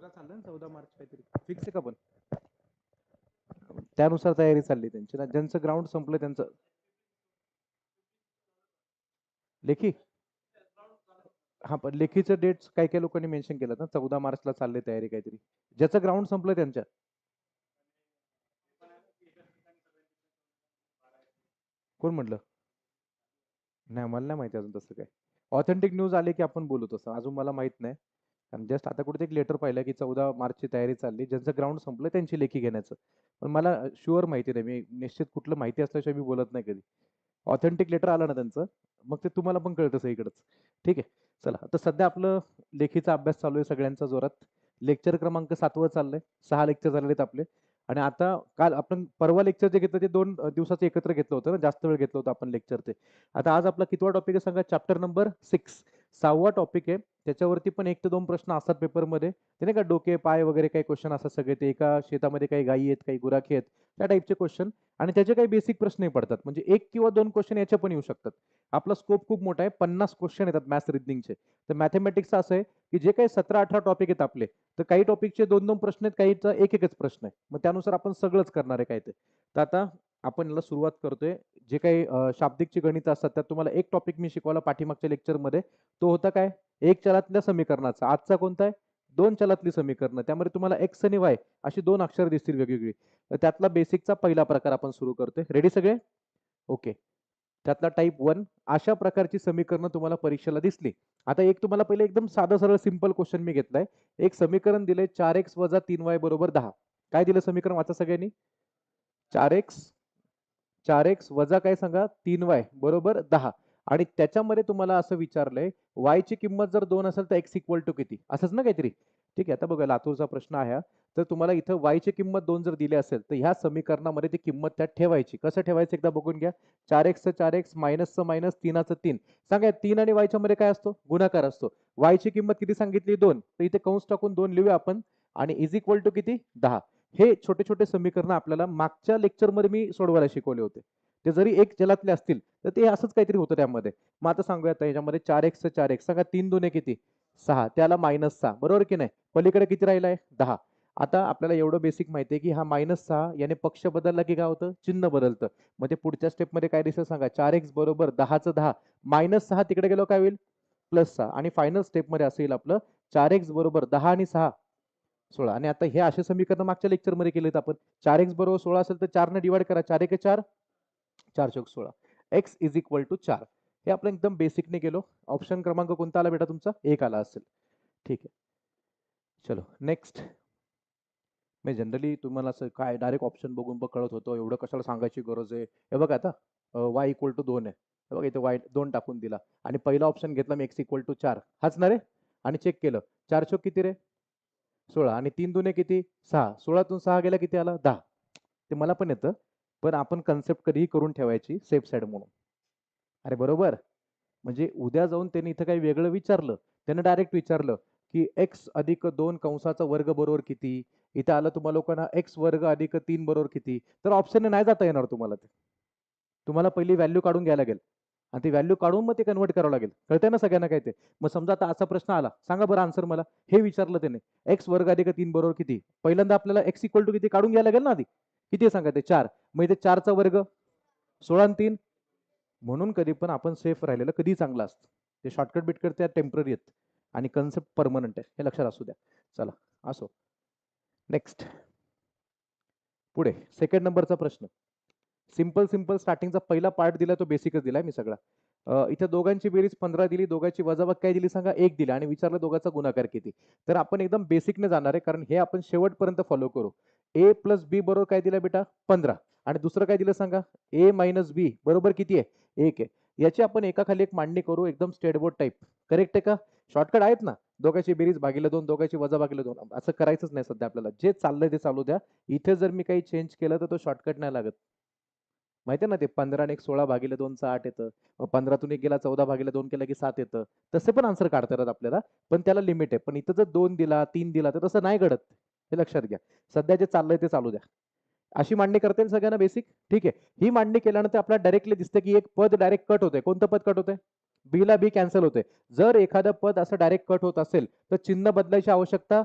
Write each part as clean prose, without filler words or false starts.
14 चाललं ना, 14 मार्च काहीतरी फिक्स आहे का? पण त्यानुसार तयारी चालली त्यांची ना, ज्यांचं ग्राउंड संपलं त्यांचं लेखी. हा, पण लेखीचं डेट्स काही काही लोकांनी मेन्शन केलं ना, 14 मार्चला चालली तयारी काहीतरी, ज्याचं ग्राउंड संपलं त्यांच्या. कोण म्हटलं? नाही, मला नाही माहिती अजून तसं काय. ऑथेंटिक न्यूज आले की आपण बोलू, तसं अजून मला माहित नाही. आणि जस्ट आता कुठे एक लेटर पाहिलं की 14 मार्चची तयारी चालली, ज्यांचं ग्राउंड संपलं त्यांची लेखी घेण्याचं. पण मला शुअर माहिती नाही, मी निश्चित कुठलं माहिती असल्याशिवाय मी बोलत नाही कधी. ऑथेंटिक लेटर आलं ना त्यांचं, मग ते तुम्हाला पण कळतं सगळीकडंच. ठीक आहे. चला, आता सध्या आपलं लेखीचा अभ्यास चालू आहे सगळ्यांचा जोरात. लेक्चर क्रमांक 7 चाललंय. 6 लेक्चर झालेले आहेत आपले. आणि आता काल आपण परवा लेक्चर जे घेतलं ते 2 दिवसाचं एकत्र घेतलं होतं ना, जास्त वेळ घेतलं होतं आपण लेक्चर ते. आता आज आपला कितवा टॉपिक आहे सांगा? चॅप्टर नंबर 6, 6वा टॉपिक आहे. त्याच्यावरती पण 1 ते 2 प्रश्न असतात पेपरमध्ये. ते नाही का, डोके पाय वगैरे काही क्वेश्चन असतात सगळे, ते एका शेतामध्ये काही गायी आहेत, काही गुराखी आहेत, त्या टाईपचे क्वेश्चन. आणि त्याचे काही बेसिक प्रश्नही पडतात, म्हणजे 1 किंवा 2 क्वेश्चन याचे पण येऊ शकतात. आपला स्कोप खूप मोठा आहे, 50 क्वेश्चन येतात मॅथ्स रिजनिंगचे. तर मॅथमॅटिक्सचं असं आहे की जे काही 17-18 टॉपिक आहेत आपले, तर काही टॉपिकचे 2-2 प्रश्न आहेत, काहीचा एक-एकच प्रश्न आहे. मग त्यानुसार आपण सगळंच करणार आहे काय ते. तर आता आपण याला सुरुवात करतोय. जे काही शाब्दिकची गणित असतात त्यात तुम्हाला एक टॉपिक मी शिकवला पाठीमागच्या लेक्चरमध्ये. तो होता काय? एक चलातल्या समीकरणाचा. आजचा कोणता आहे? 2 चलातली समीकरणं. त्यामध्ये तुम्हाला एक्स आणि वाय अशी 2 अक्षर दिसतील वेगवेगळी. तर त्यातला बेसिकचा पहिला प्रकार आपण सुरू करतोय. रेडी सगळे? ओके. त्यातला टाइप 1. अशा प्रकारची समीकरणं तुम्हाला परीक्षेला दिसली. आता एक तुम्हाला पहिले एकदम साधं सरळ सिंपल क्वेश्चन मी घेतलाय. एक समीकरण दिले 4x - 3y = 10. काय दिलं समीकरण वाचा सगळ्यांनी? 4x 4x वजा काय सांगा? 3y बरोबर 10. आणि त्याच्यामध्ये तुम्हाला असं विचारलंय, y ची किंमत जर 2 असेल तर x इक्वल टू किती? असंच ना काहीतरी? ठीक आहे. आता बघा, लातूरचा प्रश्न आहे हा. तर तुम्हाला इथं y ची किंमत 2 जर दिली असेल, तर ह्या समीकरणामध्ये ती किंमत त्यात ठेवायची. कसं ठेवायचं एकदा बघून घ्या. 4x चं 4x, मायनसचं मायनस, 3चं 3. सांगा 3 आणि y च्या मध्ये काय असतो? गुणाकार असतो. y ची किंमत किती सांगितली? 2. तर इथे कंस टाकून 2 लिहूया आपण. आणि इज इक्वल टू किती? 10. हे छोटे छोटे समीकरण आपल्याला मागच्या लेक्चरमध्ये मी सोडवायला शिकवले होते. ते जरी एक जलातले असतील तर ते असंच काहीतरी होतं त्यामध्ये. मग आता सांगूया, आता याच्यामध्ये 4x चं 4x सांगा, 3 दुने किती? 6. त्याला -6 बरोबर की नाही? पलीकडे किती राहिलाय? 10. आता आपल्याला एवढं बेसिक माहिती आहे की हा -6 याने पक्ष बदलला की काय होतं? चिन्ह बदलतं. मग ते पुढच्या स्टेपमध्ये काय दिसेल सांगा? 4x बरोबर 10चं 10, -6 तिकडे गेलो काय होईल? +6. आणि फायनल स्टेपमध्ये असेल आपलं 4x बरोबर 10 आणि 6 16. आणि आता हे असे समीकरण मागच्या लेक्चरमध्ये केलेत आपण. 4x बरोबर 16 असेल तर 4 ने डिवाइड करा. 4 1 4, 4 चौक 16. x is equal to 4. हे आपण एकदम बेसिकने गेलो. ऑप्शन क्रमांक कोणता आला बेटा तुमचा? 1 आला असेल. ठीक आहे. चलो नेक्स्ट. मी जनरली तुम्हाला असं काय डायरेक्ट ऑप्शन बघून कळत होतो, एवढं कशाला सांगायची गरज आहे. हे बघा आता, y इक्वल टू 2 आहे. हे बघा इथे y 2 टाकून दिला. आणि पहिला ऑप्शन घेतला मी x इक्वल टू 4. हाच ना रे? आणि चेक केलं. 4 चौक किती रे? 16. आणि 3 दुने किती? 6. 16तून 6 गेला किती आला? 10. ते मला पण येतं. पण आपण कन्सेप्ट कधीही करून ठेवायची सेफ साईड म्हणून. अरे बरोबर. म्हणजे उद्या जाऊन त्यांनी इथं काही वेगळं विचारलं. त्यानं डायरेक्ट विचारलं की x अधिक 2 कंसाचा वर्ग बरोबर किती? इथं आलं तुम्हा लोकांना x वर्ग अधिक 3 बरोबर किती? तर ऑप्शनने नाही जाता येणार तुम्हाला ते. तुम्हाला पहिली व्हॅल्यू काढून घ्यायला लागेल. आणि ती व्हॅल्यू काढून मग ते कन्व्हर्ट करावं लागेल. कळतंय ना सगळ्यांना काय ते? मग समजा आता असा प्रश्न आला, सांगा बरं आन्सर मला. हे विचारलं त्याने, x वर्ग अधिक 3 बरोबर किती? पहिल्यांदा आपल्याला x इक्वल टू किती काढून घ्यायला लागेल ना आधी. किती सांगा ते? 4. मग इथे 4चा वर्ग 16 आणि 3. म्हणून कधी पण आपण सेफ राहिलेलं कधी चांगलं असतं. ते शॉर्टकट बिटकट त्या टेम्पररी आहेत आणि कन्सेप्ट परमनंट आहे, हे लक्षात असू द्या. चला असो. नेक्स्ट. पुढे सेकंड नंबरचा प्रश्न. सिंपल सिंपल स्टार्टिंगचा पहिला पार्ट दिला तो बेसिकच दिलाय मी सगळा. इथे दोघांची बेरीज 15 दिली, दोघांची वजाबाकी काय दिली सांगा? 1 दिली. आणि विचारलं दोघांचा गुणाकार किती. तर आपण एकदम बेसिकने जाणार आहे, कारण हे आपण शेवटपर्यंत फॉलो करू. a प्लस बी बरोबर काय दिलं बेटा? 15. आणि दुसरं काय दिलं सांगा? a मायनस बी बरोबर किती आहे? 1 आहे. याची आपण एकाखाली एक मांडणी करू, एकदम स्टेट बोर्ड टाईप. करेक्ट आहे का? शॉर्टकट आहेत ना? दोघांची बेरीज भागिले 2, दोघांची वजा भागिले 2. असं करायचंच नाही सध्या आपल्याला. जे चाललंय ते चालू द्या. इथे जर मी काही चेंज केलं तर तो शॉर्टकट नाही लागत. माहिती आहे ना, ते 15 आणि 1 16 भागिले 2चं 8 येतं. मग 15तून 1 गेला, 14 भागिले 2 केला की 7 येतं. तसे पण आन्सर काढता येतात आपल्याला, पण त्याला लिमिट आहे. पण इथं जर 2 दिला, 3 दिला तर तसं नाही घडत. हे लक्षात घ्या. सध्या जे चाललंय ते चालू द्या. अशी मांडणी करता येईल सगळ्यांना बेसिक? ठीक आहे. ही मांडणी केल्यानंतर आपल्याला डायरेक्टली दिसतं की एक पद डायरेक्ट कट होतंय. कोणतं पद कट होतंय? बी ला बी कॅन्सल होते. जर एखादं पद असं डायरेक्ट कट होत असेल तर चिन्ह बदलायची आवश्यकता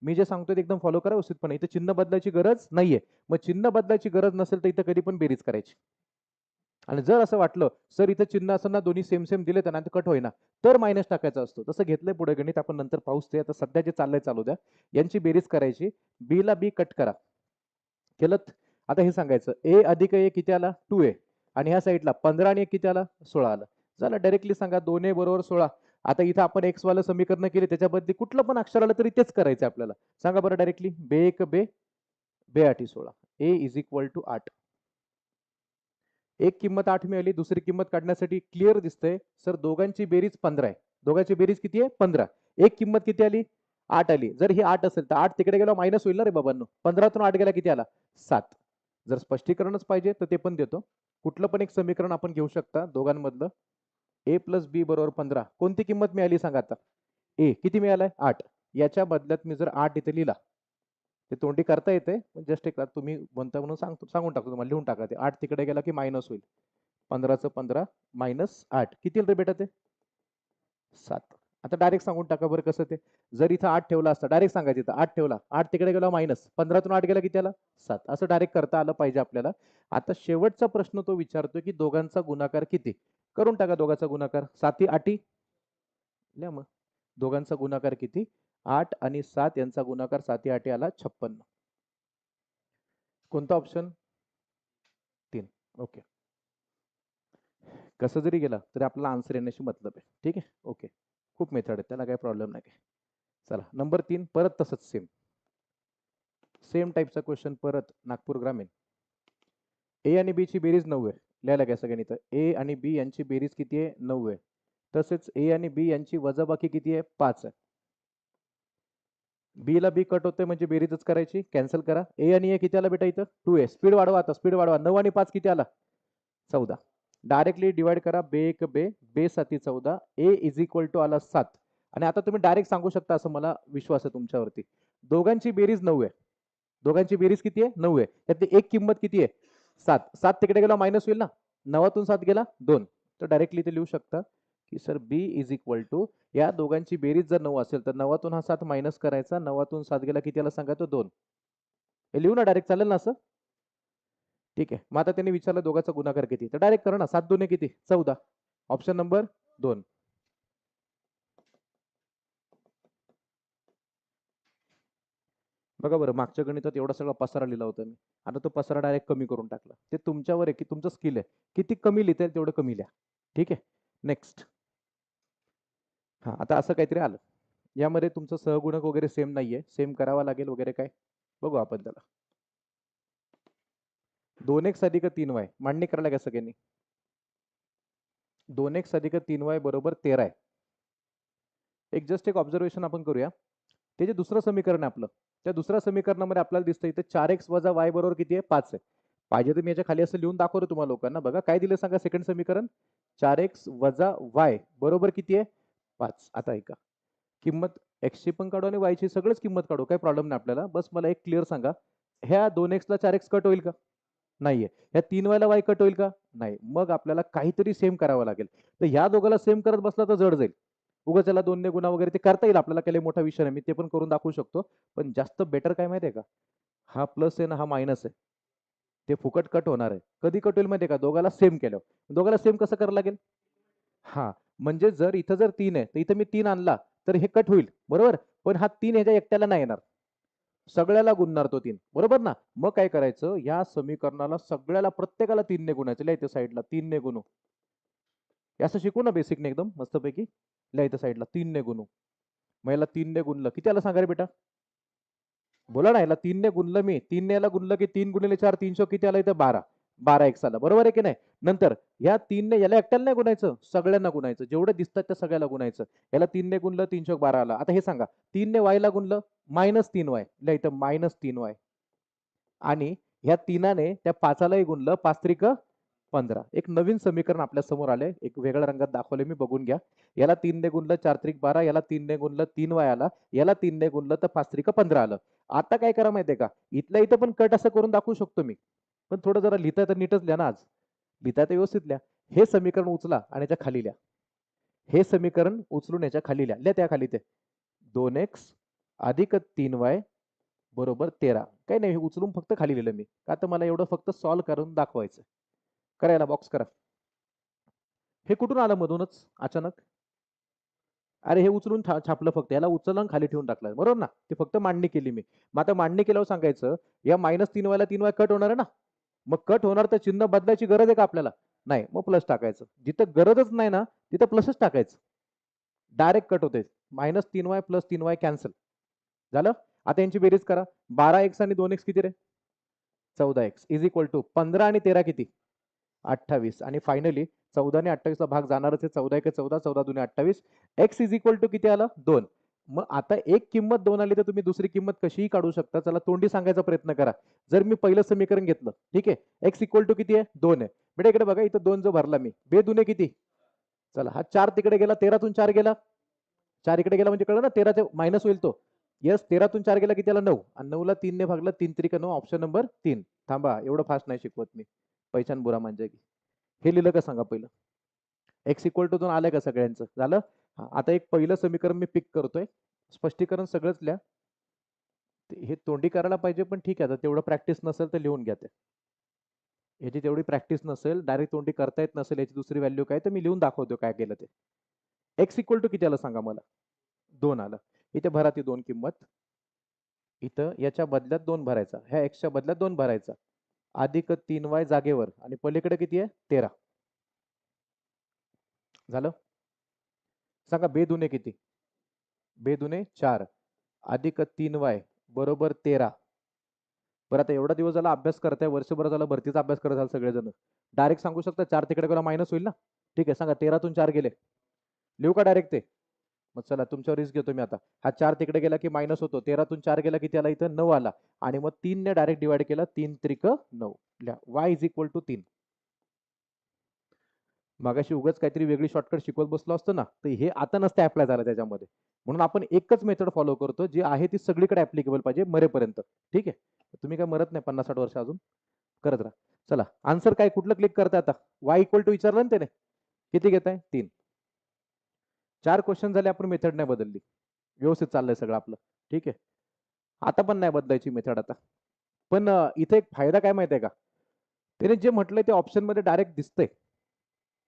मी जे सांगतोय ते एकदम फॉलो करा व्यवस्थितपणे. इथे चिन्ह बदलायची गरज नाहीये. मग चिन्ह बदलायची गरज नसेल तर इथं कधी पण बेरीज करायची. आणि जर असं वाटलं सर इथं चिन्ह असताना दोन्ही सेम सेम दिले त्यांना कट होईना, तर मायनस टाकायचा असतो. तसं घेतलंय पुढे गणित, आपण नंतर पाहूच ते. आता सध्या जे चाललंय चालू द्या. यांची बेरीज करायची. बी ला बी कट करा. केलं. आता हे सांगायचं ए अधिक ए किती आला 2a आणि ह्या साईडला 15 आणि 1 किती आला 16 आलं. झालं, डायरेक्टली सांगा 2a बरोबर 16. आता इथं आपण एक्स वाला समीकरण केले त्याच्याबद्दल कुठलं पण अक्षर आलं तरी तेच करायचं आपल्याला. सांगा बरं डायरेक्टली. बे एक बे, बे आठी 16. ए इज इक्वल टू 8. एक किंमत 8 मिळाली, दुसरी किंमत काढण्यासाठी क्लिअर दिसतंय सर दोघांची बेरीज 15 आहे. दोघांची बेरीज किती आहे 15. एक किंमत किती आली 8 आली. जर ही 8 असेल तर 8 तिकडे गेला मायनस होईल ना रे बाबांनो. 15तून 8 गेला किती आला 7. जर स्पष्टीकरणच पाहिजे तर ते पण देतो. कुठलं पण एक समीकरण आपण घेऊ शकता दोघांमधलं. ए प्लस बी बरोबर 15. कोणती किंमत मिळाली सांगा आता. ए किती मिळालाय 8. याच्या बदल्यात मी जर 8 इथे लिहिला, ते तोंडी करता येते जस्ट एक तुम्ही म्हणता म्हणून सांगून टाकतो तुम्हाला. लिहून टाका ते. 8 तिकडे गेला की मायनस होईल. 15चं 15 मायनस 8 किती रे बेटा ते 7. आता डायरेक्ट सांगून टाका बरं कसं ते. जर इथं 8 ठेवला असता डायरेक्ट सांगायचं इथं 8 ठेवला, 8 तिकडे गेला मायनस, 15तून 8 गेला किती आला 7. असं डायरेक्ट करता आलं पाहिजे आपल्याला. आता शेवटचा प्रश्न तो विचारतोय की दोघांचा गुणाकार किती. करून टाका दोघांचा गुणाकार. 7 8 लिहा मग. दोघांचा गुणाकार किती 8 आणि 7 यांचा गुणाकार 7 8 आला 56. कोणता ऑप्शन 3. ओके. कसं जरी गेला तरी आपल्याला आन्सर येण्याशी मतलब आहे. ठीक आहे. ओके. खूप मेथड आहे त्याला काही प्रॉब्लेम नाही. चला नंबर 3 परत तसंच सेम टाईपचा क्वेश्चन परत नागपूर ग्रामीण. ए आणि बी ची बेरीज 9 आहे. लिहायला घ्या सगळ्यांनी. तर ए आणि बी यांची बेरीज किती आहे 9 आहे. तसेच ए आणि बी यांची वजाबाकी किती आहे 5 आहे. बी ला बी कट होते म्हणजे बेरीजच करायची. कॅन्सल करा. ए आणि ए किती आला बेटा इथं 2a. स्पीड वाढवा आता, स्पीड वाढवा. 9 आणि 5 किती आला 14. डायरेक्टली डिवाइड करा. बे एक बे, बे 7 14. ए इज इक्वल टू आला 7. आणि आता तुम्ही डायरेक्ट सांगू शकता असं मला विश्वास आहे तुमच्यावरती. दोघांची बेरीज 9 आहे. दोघांची बेरीज किती आहे 9 आहे. त्यातली एक किंमत किती आहे 7. 7 तिकडे गेला मायनस होईल ना. 9तून 7 गेला 2. तर डायरेक्टली इथे लिहू शकता की sir B is equal to या दोघांची बेरीज जर 9 असेल तर 9तून हा 7 मायनस करायचा. 9तून 7 गेला किती आला सांगा तो 2. हे लिहू ना डायरेक्ट, चालेल ना असं. ठीक आहे. मग आता त्यांनी विचारलं दोघांचा गुणाकार किती, तर डायरेक्ट करा ना. 7 2 किती 14. Option number 2. बघा बरं मागच्या गणितात एवढा सगळा पसारा लिहिला होता मी. आता तो पसारा डायरेक्ट कमी करून टाकला. ते तुमच्यावर आहे की तुमचं स्किल आहे. किती कमी लिहिता येईल तेवढं कमी लिहा. ठीक आहे. नेक्स्ट. हा आता असं काहीतरी आलं. यामध्ये तुमचं सहगुणक वगैरे सेम नाहीये. सेम करावा लागेल वगैरे काय बघू आपण त्याला. 2x अधिक 3y मांडणी करायला का सगळ्यांनी. 2x अधिक 3y बरोबर 13 आहे. एक जस्ट एक ऑब्झर्वेशन आपण करूया. ते जे दुसरं समीकरण आहे आपलं, त्या दुसऱ्या समीकरणामध्ये आपल्याला दिसतं इथे 4x वजा y बरोबर किती आहे 5 आहे. पाहिजे तर मी याच्या खाली असं लिहून दाखवतो तुम्हाला लोकांना. बघा काय दिलं सांगा सेकंड समीकरण. 4x वजा y बरोबर किती आहे 5. आता ऐका, किंमत x ची पण काढू आणि y ची सगळंच किंमत काढू, काही प्रॉब्लेम नाही आपल्याला. बस मला एक क्लिअर सांगा, ह्या 2x ला 4x कट होईल का नाहीये. ह्या 3y ला y कट होईल का नाही. मग आपल्याला काहीतरी सेम करावं लागेल. तर ह्या दोघाला सेम करत बसला तर जड जाईल. उगाच त्याला 2 ने गुणा वगैरे ते करता येईल आपल्याला. काही मोठा विषय नाही, मी ते पण करून दाखवू शकतो. पण जास्त बेटर काय माहिती आहे का, हा प्लस आहे ना हा मायनस आहे, ते फुकट कट होणार आहे. कधी कट होईल माहिती आहे का, दोघाला सेम केलं. दोघाला सेम कसं करावं लागेल. हा म्हणजे जर इथं जर 3 आहे तर इथं मी 3 आणला तर हे कट होईल बरोबर. पण हा 3 ह्याच्या एकट्याला नाही येणार, सगळ्याला गुणणार तो 3 बरोबर ना. मग काय करायचं, या समीकरणाला सगळ्याला प्रत्येकाला 3 ने गुणायचं. लिहायचं साईडला 3 ने गुणू. असं शिकू ना बेसिकने एकदम मस्तपैकी. लिहायचं साईडला 3 ने गुणू. मग याला 3 ने गुणलं किती आलं सांगा रे बेटा. बोला ना, याला 3 ने गुणलं मी. 3 ने याला गुणलं की 3 गुणिले 4 300 किती आलं इथं 12. 12x आला बरोबर आहे की नाही. नंतर या 3 ने याला एकट्याला नाही गुणायचं, सगळ्यांना गुणायचं. जेवढे दिसतात त्या सगळ्याला गुणायचं. याला 3 ने गुणलं 312 आला. आता हे सांगा 3 ने y ला गुणलं -3y. लिहा इथं -3y. आणि ह्या 3 ने त्या 5लाही गुणलं 5 त्रिक 15. एक नवीन समीकरण आपल्या समोर आले, एक वेगळ्या रंगात दाखवले मी, बघून घ्या. याला 3 ने गुणलं 4 त्रिक 12. याला 3 ने गुणलं 3y आला. याला 3 ने गुणलं तर 5 त्रिक 15 आलं. आता काय करा माहितीये का, इथल्या इथं पण कट असं करून दाखवू शकतो मी, पण थोडं जरा लिहिता तर नीटच लिहा ना. आज लिहिता तर व्यवस्थित लिहा. हे समीकरण उचला आणि याच्या खाली लिहा. हे समीकरण उचलून याच्या खाली लिहा. लिहा त्या खाली ते 2x अधिक 3y बरोबर 13. काही नाही, हे उचलून फक्त खाली लिहिलं मी. का तर मला एवढं फक्त सॉल्व्ह करून दाखवायचं. करायला बॉक्स करा. हे कुठून आलं मधूनच अचानक? अरे हे उचलून छापलं फक्त. याला उचललं आणि खाली ठेवून टाकलं. बरोबर ना? ते फक्त मांडणी केली मी. मग आता मांडणी केल्यावर सांगायचं, या -3y ला 3y कट होणार आहे ना? मग कट होणार तर चिन्ह बदलायची गरज आहे का आपल्याला? नाही. मग प्लस टाकायचं. जिथं गरजच नाही ना, तिथं प्लसच टाकायचं. डायरेक्ट कट होते. -3y + 3y cancel. झालं? आता यांची बेरीज करा. 12x आणि 2x किती रे? 14x इज इक्वल टू 15 आणि 13 किती? 28 आणि फायनली 14 आणि 28 ला भाग जाणारच आहे. 14 1 14, 14 2 28. x इज इक्वल टू किती आलं? 2. मग आता एक किंमत 2 आली तर तुम्ही दुसरी किंमत कशीही काढू शकता. चला तोंडी सांगायचा प्रयत्न करा. जर मी पहिलं समीकरण घेतलं, ठीक आहे, x इक्वल टू किती आहे? 2 आहे. बेटा इकडे बघा, इथं 2 जो भरला मी, बे दुने किती? चला हा 4 तिकडे गेला, 13तून 4 गेला, 4 इकडे गेला म्हणजे कळलं ना, 13 मायनस होईल तो. येस, 13तून 4 गेला किती आला? 9. आणि 9 ला 3 ने भागला, 3 त्रिक 9. Option number 3. थांबा, एवढं फास्ट नाही शिकवत मी. पैशान बुरा मान जाएगी. हे लिहिलं का सांगा पहिलं? एक्स इक्वल टू 2 आलंय का सगळ्यांचं? झालं? आता एक पहिलं समीकरण मी पिक करतोय. स्पष्टीकरण सगळंच लिहा. हे तोंडी करायला पाहिजे, पण ठीक आहे, आता तेवढं प्रॅक्टिस नसेल तर लिहून घ्या ते. याची तेवढी प्रॅक्टिस नसेल, डायरेक्ट तोंडी करता येत नसेल, याची दुसरी व्हॅल्यू काय, तर मी लिहून दाखवतो काय केलं ते. एक्स इक्वल टू किती आलं सांगा मला? 2 आलं. इथे भरा ती 2 किंमत. इथं याच्या बदल्यात 2 भरायचा, ह्या एक्सच्या बदल्यात 2 भरायचा, अधिक 3y जागेवर, आणि पलीकडे किती आहे? 13. झालं? सांगा बे दुने किती? बे दुने 4 अधिक 3y बरोबर 13. बरं, आता एवढा दिवस झाला अभ्यास करताय, वर्षभर झाला भरतीचा अभ्यास करत असाल सगळेजण. डायरेक्ट सांगू शकता 4 तिकडे गेला मायनस होईल ना? ठीक आहे, सांगा 13तून 4 गेले. लिहू का डायरेक्ट ते? मग चला तुमच्यावर रिस्क घेतो मी आता. हा 4 तिकडे गेला की मायनस होतो. 13तून 4 गेला किती आला? इथं 9 आला. आणि मग 3 ने डायरेक्ट डिवाइड केला. 3 त्रिक 9. y is equal to 3. मागाशी उगाच काहीतरी वेगळी शॉर्टकट शिकवत बसलो असतो ना, तर हे आता नसते अप्लाय झालं त्याच्यामध्ये. म्हणून आपण एकच मेथड फॉलो करतो, जी आहे ती सगळीकडे ऍप्लिकेबल पाहिजे मरेपर्यंत. ठीक आहे? तुम्ही काय मरत नाही 50-60 वर्ष अजून, करत राहा. चला, आन्सर काय कुठलं क्लिक करताय आता? y इक्वल टू विचारलं ना त्याने, किती घेताय? 3. 4 क्वेश्चन झाले, आपण मेथड नाही बदलली, व्यवस्थित चाललंय सगळं आपलं. ठीक आहे? आता पण नाही बदलायची मेथड आता. पण इथे एक फायदा काय माहिती आहे का? त्याने जे म्हटलंय ते ऑप्शन मध्ये डायरेक्ट दिसतंय.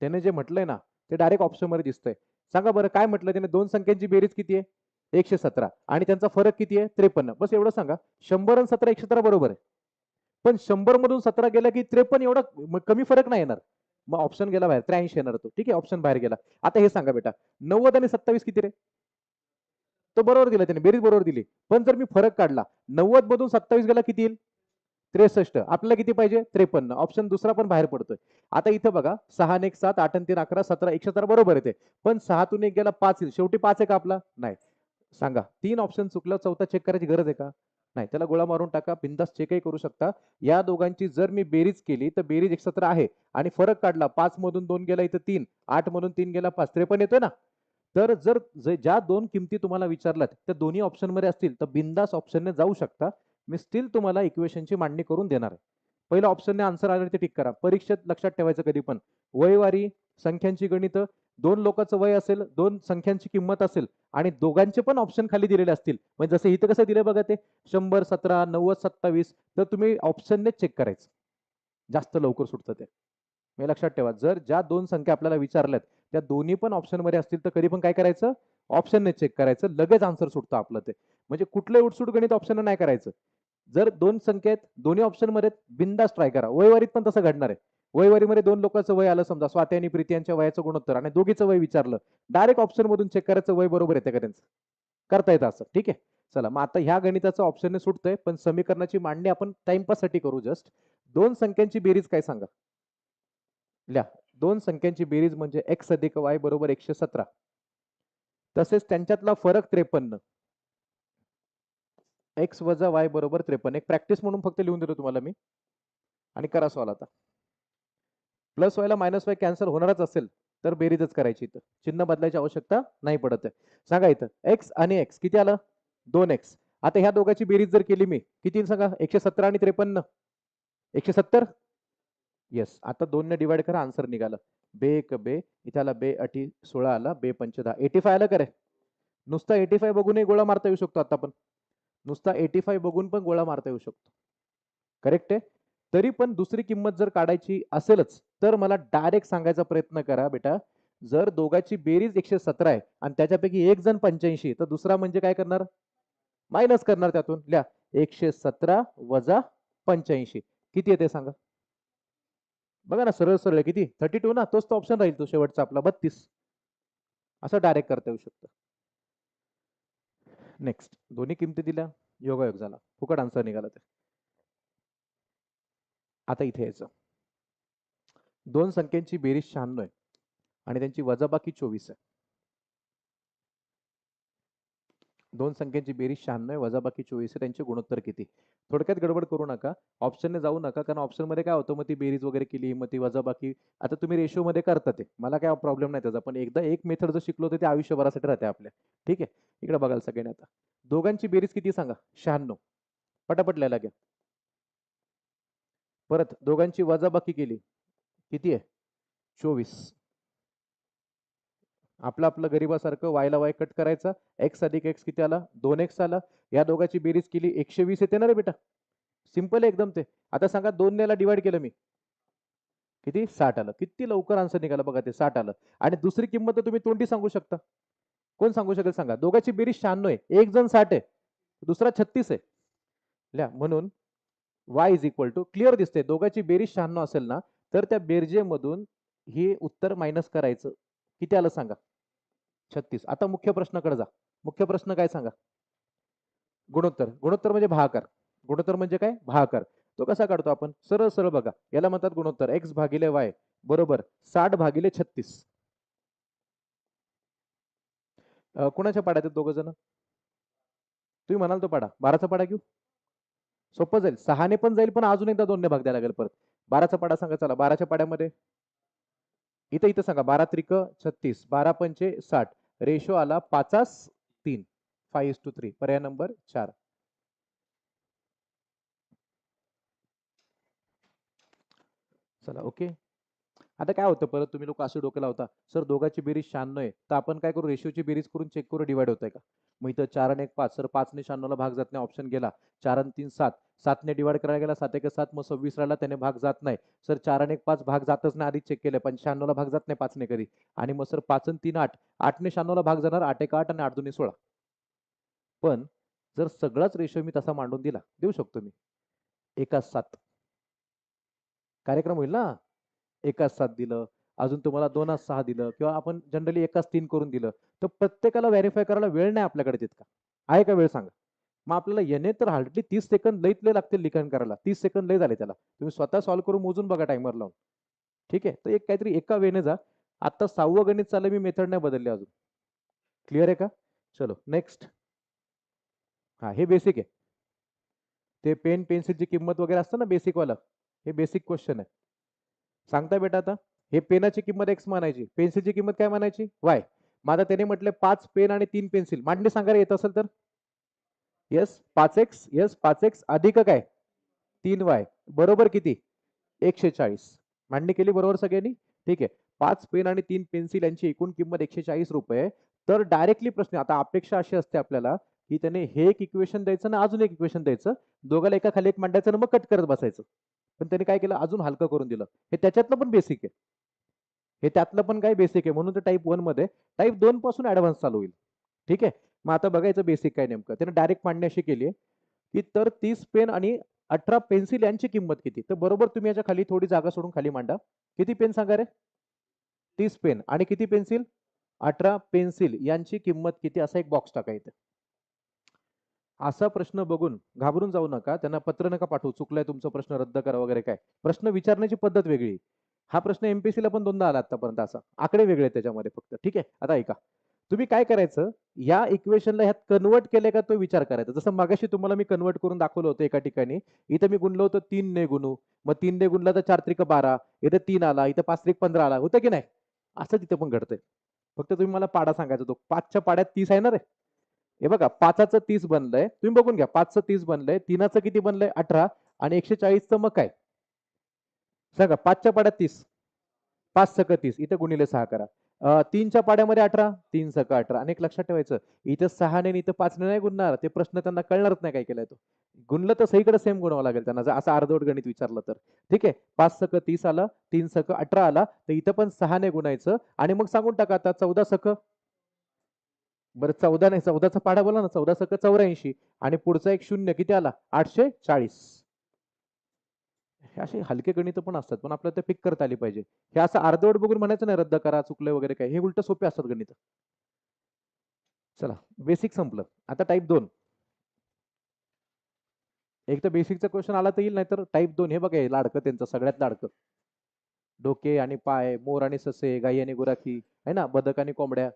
त्याने जे म्हटलंय ना, ते डायरेक्ट ऑप्शन मध्ये दिसतंय. सांगा बरं काय म्हटलं त्याने? 2 संख्यांची बेरीज किती आहे? 117. आणि त्यांचा फरक किती आहे? 53. बस एवढं सांगा. 100 आणि 17 117 बरोबर आहे. पण 100 मधून 17 गेला की 53, एवढा कमी फरक नाही येणार. मग ऑप्शन गेला बाहेर, 83 येणार तो. ठीक आहे, ऑप्शन बाहेर गेला. आता हे सांगा बेटा, 90 आणि 27 किती रे? तो बरोबर दिला त्याने, बेरीज बरोबर दिली. पण जर मी फरक काढला, 90 मधून 27 गेला किती येईल? 63. आपल्याला किती पाहिजे? 53. ऑप्शन दुसरा पण बाहेर पडतोय. आता इथं बघा, 6 आणि 1 7, 8 आणि 3 11, 17 117 बरोबर येते. पण 6 तून 1 गेला 5 येईल. शेवटी 5 आहे का आपला? नाही. सांगा, 3 ऑप्शन चुकलं, चौथा चेक करायची गरज आहे का? नाही. त्याला गोळा मारून टाका, बिंदास चेकही करू शकता. या दोघांची जर मी बेरीज केली तर बेरीज 117 आहे, आणि फरक काढला, 5 मधून 2 गेला इथं 3, 8 मधून 3 गेला 5, 53 येतोय ना? तर जर ज्या 2 किमती तुम्हाला विचारल्यात त्या दोन्ही ऑप्शन मध्ये असतील तर बिंदास ऑप्शनने जाऊ शकता. मी स्टील तुम्हाला इक्वेशनची मांडणी करून देणार आहे. पहिल्या ऑप्शनने आन्सर आले ते टिक करा. परीक्षेत लक्षात ठेवायचं कधी पण, वयवारी, संख्यांची गणित, 2 लोकांचं वय असेल, 2 संख्यांची किंमत असेल, आणि दोघांचे पण ऑप्शन खाली दिलेले असतील, म्हणजे जसं इथं कसं दिले बघा ते 100 17 90 27, तर तुम्ही ऑप्शनने चेक करायचं, जास्त लवकर सुटतं ते. हे लक्षात ठेवा, जर ज्या 2 संख्या आपल्याला विचारल्यात त्या दोन्ही पण ऑप्शन मध्ये असतील तर कधी पण काय करायचं? ऑप्शनने चेक करायचं, लगेच आन्सर सुटतं आपलं ते. म्हणजे कुठलंही उठसूट गणित ऑप्शन नाही करायचं. जर 2 संख्या आहेत, दोन्ही ऑप्शन मध्ये बिंदास ट्राय करा. वयवारीत पण तसं घडणार आहे. वयवारीमध्ये 2 लोकांचं वय आलं, समजा स्वाती आणि प्रीती यांच्या वयाचं गुणोत्तर, आणि दोघीचं वय विचारलं, डायरेक्ट ऑप्शन मधून चेक करायचं वय बरोबर येते का त्यांचं, करता येतं असं. ठीक आहे? चला, मग आता ह्या गणिताचं ऑप्शनने सुटतंय, पण समीकरणाची मांडणी आपण टाइमपास साठी करू. जस्ट 2 संख्यांची बेरीज काय सांगा? लिहा. 2 संख्यांची बेरीज म्हणजे x अधिक y बरोबर 117. तसेच त्यांच्यातला फरक 53. x वजा y बरोबर 53. एक प्रॅक्टिस म्हणून फक्त लिहून देतो तुम्हाला मी, आणि करा सॉल्व आता. प्लस वायला मायनस वाय कॅन्सल होणारच असेल तर बेरीजच करायची, इथं चिन्ह बदलायची आवश्यकता नाही पडत आहे. सांगा इथं x आणि x किती आलं? 2x. आता ह्या दोघांची बेरीज जर केली मी, किती येईल सांगा? 117 आणि 53, 170. येस. आता 2 ने डिवाइड करा, आन्सर निघालं. बे एक बे, इथे आला बे अटी 16 आला, बे पंच 10, 85 आलं का रे? नुसता 85 बघूनही गोळा मारता येऊ शकतो. आता पण नुसता 85 बघून पण गोळा मारता येऊ शकतो. करेक्ट आहे. तरी पण दुसरी किंमत जर काढायची असेलच तर मला डायरेक्ट सांगायचा प्रयत्न करा बेटा, जर दोघांची बेरीज 117 आहे आणि त्याच्यापैकी एक जण 85 तर दुसरा म्हणजे काय करणार, मायनस करणार त्यातून. लिहा 117 वजा 85 किती येते सांगा. बघा ना, सरळ सरळ किती 32 ना, तोच तो ऑप्शन राहील तो शेवटचा आपला 32. असं डायरेक्ट करता येऊ शकतं. नेक्स्ट, दोन्ही किमती दिल्या, योगायोग झाला, फुकट आन्सर निघाला. ते आता इथे यायचं, दोन संख्यांची बेरीज 96 आहे आणि त्यांची वजाबाकी 24 आहे. दोन संख्यांची बेरीज 96 वजाबाकी 24 आहे, त्यांचे गुणोत्तर किती. थोडक्यात गडबड करू नका, ऑप्शनने जाऊ नका, कारण ऑप्शन मध्ये काय होतं, मग ती बेरीज वगैरे केली, मग ती वजाबाकी. आता तुम्ही रेशो मध्ये करता ते, मला काय प्रॉब्लेम नाही त्याचा, पण एकदा एक मेथड जर शिकलो तर ते आयुष्यभरासाठी राहते आपल्या. ठीक आहे, इकडे बघाल सगळ्यांनी. आता दोघांची बेरीज किती सांगा, 96. पटापट लिहायला घ्या. परत दोघांची वजाबाकी केली, किती आहे, 24. आपलं आपलं गरीबासारखं वायला वाय कट करायचा, एक्स अधिक एक्स किती आला, 2x आला. या दोघांची बेरीज केली, 120 येते ना रे बेटा. सिंपल आहे एकदम ते. आता सांगा 2 ने डिवाइड केलं मी, किती, 60 आलं. किती लवकर आन्सर निघाला बघा, ते 60 आलं. आणि दुसरी किंमत तर तुम्ही तोंडी सांगू शकता. कोण सांगू शकेल सांगा, दोघांची बेरीज 96 आहे, एक जण 60 आहे, दुसरा 36 आहे. लिहा, म्हणून y is equal to, clear दिसते, दोघांची बेरीज 96 असेल ना, तर त्या बेरजेमधून हे उत्तर मायनस करायचं. किती आलं सांगा, 36. आता मुख्य प्रश्नाकडे जा. मुख्य प्रश्न काय सांगा, गुणोत्तर. गुणोत्तर म्हणजे भागाकार. गुणोत्तर म्हणजे काय, भागाकार. तो कसा काढतो आपण, सरळ सरळ बघा, याला म्हणतात गुणोत्तर. एक्स भागिले वाय बरोबर 60 भागिले 36. कोणाच्या पाड्यात दोघ जण, तुम्ही म्हणाल तो पाडा, 12चा पाडा घेऊ, सोपं जाईल. 6ने पण जाईल, पण अजून एकदा 2ने भाग द्यायला लागेल परत. 12चा पाडा सांगा. चला 12च्या पाड्यामध्ये इथं इथं सांगा, 12 त्रिक 36, 12 पंचे 60, रेशो आला 5:3, 5:3, पर्याय नंबर 4. चला ओके. आता काय होतं, परत तुम्ही लोक असे डोके लावता, सर दोघांची बेरीज 96 आहे, तर आपण काय करू, रेशिओची बेरीज करून चेक करू डिवाइड होत आहे का. मग इथं 4 आणि 1 5, सर 5 ने 96 ला भाग जात नाही, ऑप्शन गेला. 4 आणि 3 7, 7 ने डिवाइड करायला गेला, 7 1 7, मग 26 राहिला, त्याने भाग जात नाही. सर 4 आणि 1 5 भाग जातच नाही, आधी चेक केलं, पण 96 ला भाग जात नाही 5 ने कधी. आणि मग सर 5 आणि 3 8, 8 ने 96 ला भाग जाणार, 8 1 8 आणि 8 2 16. पण जर सगळाच रेशो मी तसा मांडून दिला, देऊ शकतो मी, 1:7 कार्यक्रम होईल ना. 1:7 दिलं, अजून तुम्हाला 2:6 दिलं, किंवा आपण जनरली 1:3 करून दिलं, तर प्रत्येकाला व्हेरीफाय करायला वेळ नाही आपल्याकडे तितका. आहे का वेळ सांगा. मग आपल्याला येणे तर हार्डली 30 सेकंद लईत लय लागतील लिखाण करायला. 30 सेकंद लय झाले त्याला, तुम्ही स्वतः सॉल्व्ह करून मोजून बघा टाइमर लावून. ठीक आहे, तर एक काहीतरी एका वेने जा. आता 6वं गणित चाललं, मी मेथड नाही बदलली अजून. क्लिअर आहे का. चलो नेक्स्ट. हा, हे बेसिक आहे. ते पेन पेन्सिलची किंमत वगैरे असतं ना बेसिक वाला, हे बेसिक क्वेश्चन आहे. सांगता बेटा. आता हे पेनाची किंमत एक्स मानायची, पेन्सिलची किंमत काय मानायची, वाय. माझा त्याने म्हटले 5 पेन आणि 3 पेन्सिल, मांडणी सांगायला येत असेल तर यस 5x, यस 5x अधिक काय 3y बरोबर किती 140. मांडणी केली बरोबर सगळ्यांनी. ठीक आहे, 5 पेन आणि 3 पेन्सिल यांची एकूण किंमत 140 रुपये. तर डायरेक्टली प्रश्न, आता अपेक्षा अशी असते आपल्याला की त्याने हे एक इक्वेशन द्यायचं ना अजून एक इक्वेशन द्यायचं, दोघाला एका खाली एक मांडायचं ना मग कट करत बसायचं. पण त्याने काय केलं, अजून हलकं करून दिलं. हे त्याच्यातलं पण बेसिक आहे, हे त्यातलं पण काय बेसिक आहे, म्हणून तर टाईप 1 मध्ये. टाईप 2 पासून ऍडव्हान्स चालू होईल. ठीक आहे, मग आता बघायचं बेसिक काय नेमकं. त्याने डायरेक्ट मांडणी अशी केली आहे की तर 30 पेन आणि 18 पेन्सिल यांची किंमत किती. तर बरोबर तुम्ही याच्या खाली थोडी जागा सोडून खाली मांडा. किती पेन सांगा रे, 30 पेन आणि किती पेन्सिल, 18 पेन्सिल यांची किंमत किती, असा एक बॉक्स टाकायचा. असा प्रश्न बघून घाबरून जाऊ नका, त्यांना पत्र नका पाठवू, चुकलाय तुमचा प्रश्न रद्द करा वगैरे. काय प्रश्न विचारण्याची पद्धत वेगळी. हा प्रश्न एमपीएससीला पण 2दा आला आतापर्यंत, असा आकडे वेगळे त्याच्यामध्ये फक्त. ठीक आहे, आता ऐका, तुम्ही काय करायचं, या इक्वेशनला ह्यात कन्वर्ट केले का तो विचार करायचा. जसं मागाशी तुम्हाला मी कन्वर्ट करून दाखवलं होतं एका ठिकाणी. इथं मी गुणलं होतं 3 ने गुणू, मग 3 ने गुणला तर 4 त्रिक 12, इथं 3 आला, इथं 5 त्रिक 15 आला, होतं की नाही. असं तिथं पण घडतंय. फक्त तुम्ही मला पाडा सांगायचा, तो 5च्या पाड्यात 30 आहे ना रे. हे बघा 5चं 30 बनलंय, तुम्ही बघून घ्या, 5चं 30 बनलंय, 3चं किती बनलंय 18, आणि 140चं मग काय सांगा. 5च्या पाड्यात 30, 5 सक 30, इथं गुणिले 6 करा. तीनच्या पाड्यामध्ये 18, 3 सका 18. आणि एक लक्षात ठेवायचं, इथं 6 ने इथं 5 ने नाही गुणणार. ते प्रश्न त्यांना कळणारच नाही काय केलाय तो. गुणलं तर सगळीकडे सेम गुणवावं लागेल त्यांना, जर असं अर्धवट गणित विचारलं तर. ठीक आहे. 5 सक 30 आला, 3 सक 18 आला, तर इथं पण 6 ने गुणायचं आणि मग सांगून टाका आता 14 सक. बरं 14 नाही, 14चा पाढा बोला ना. 14 सक 84 आणि पुढचा एक शून्य किती आला? 840. हे असे हलके गणित पण असतात, पण आपल्याला ते पिक करता आली पाहिजे. हे असं अर्धवट बघून म्हणायचं नाही रद्द करा, चुकले वगैरे काय. हे उलट सोपे असतात गणित. चला, बेसिक संपलं. आता टाईप 2. एक तर बेसिकचा क्वेश्चन आला तर येईल, नाही तर टाईप 2. हे बघा, हे लाडकं त्यांचं सगळ्यात लाडकं. डोके आणि पाय, मोर आणि ससे, गाई आणि गुराखी, है ना, बदक आणि कोंबड्या.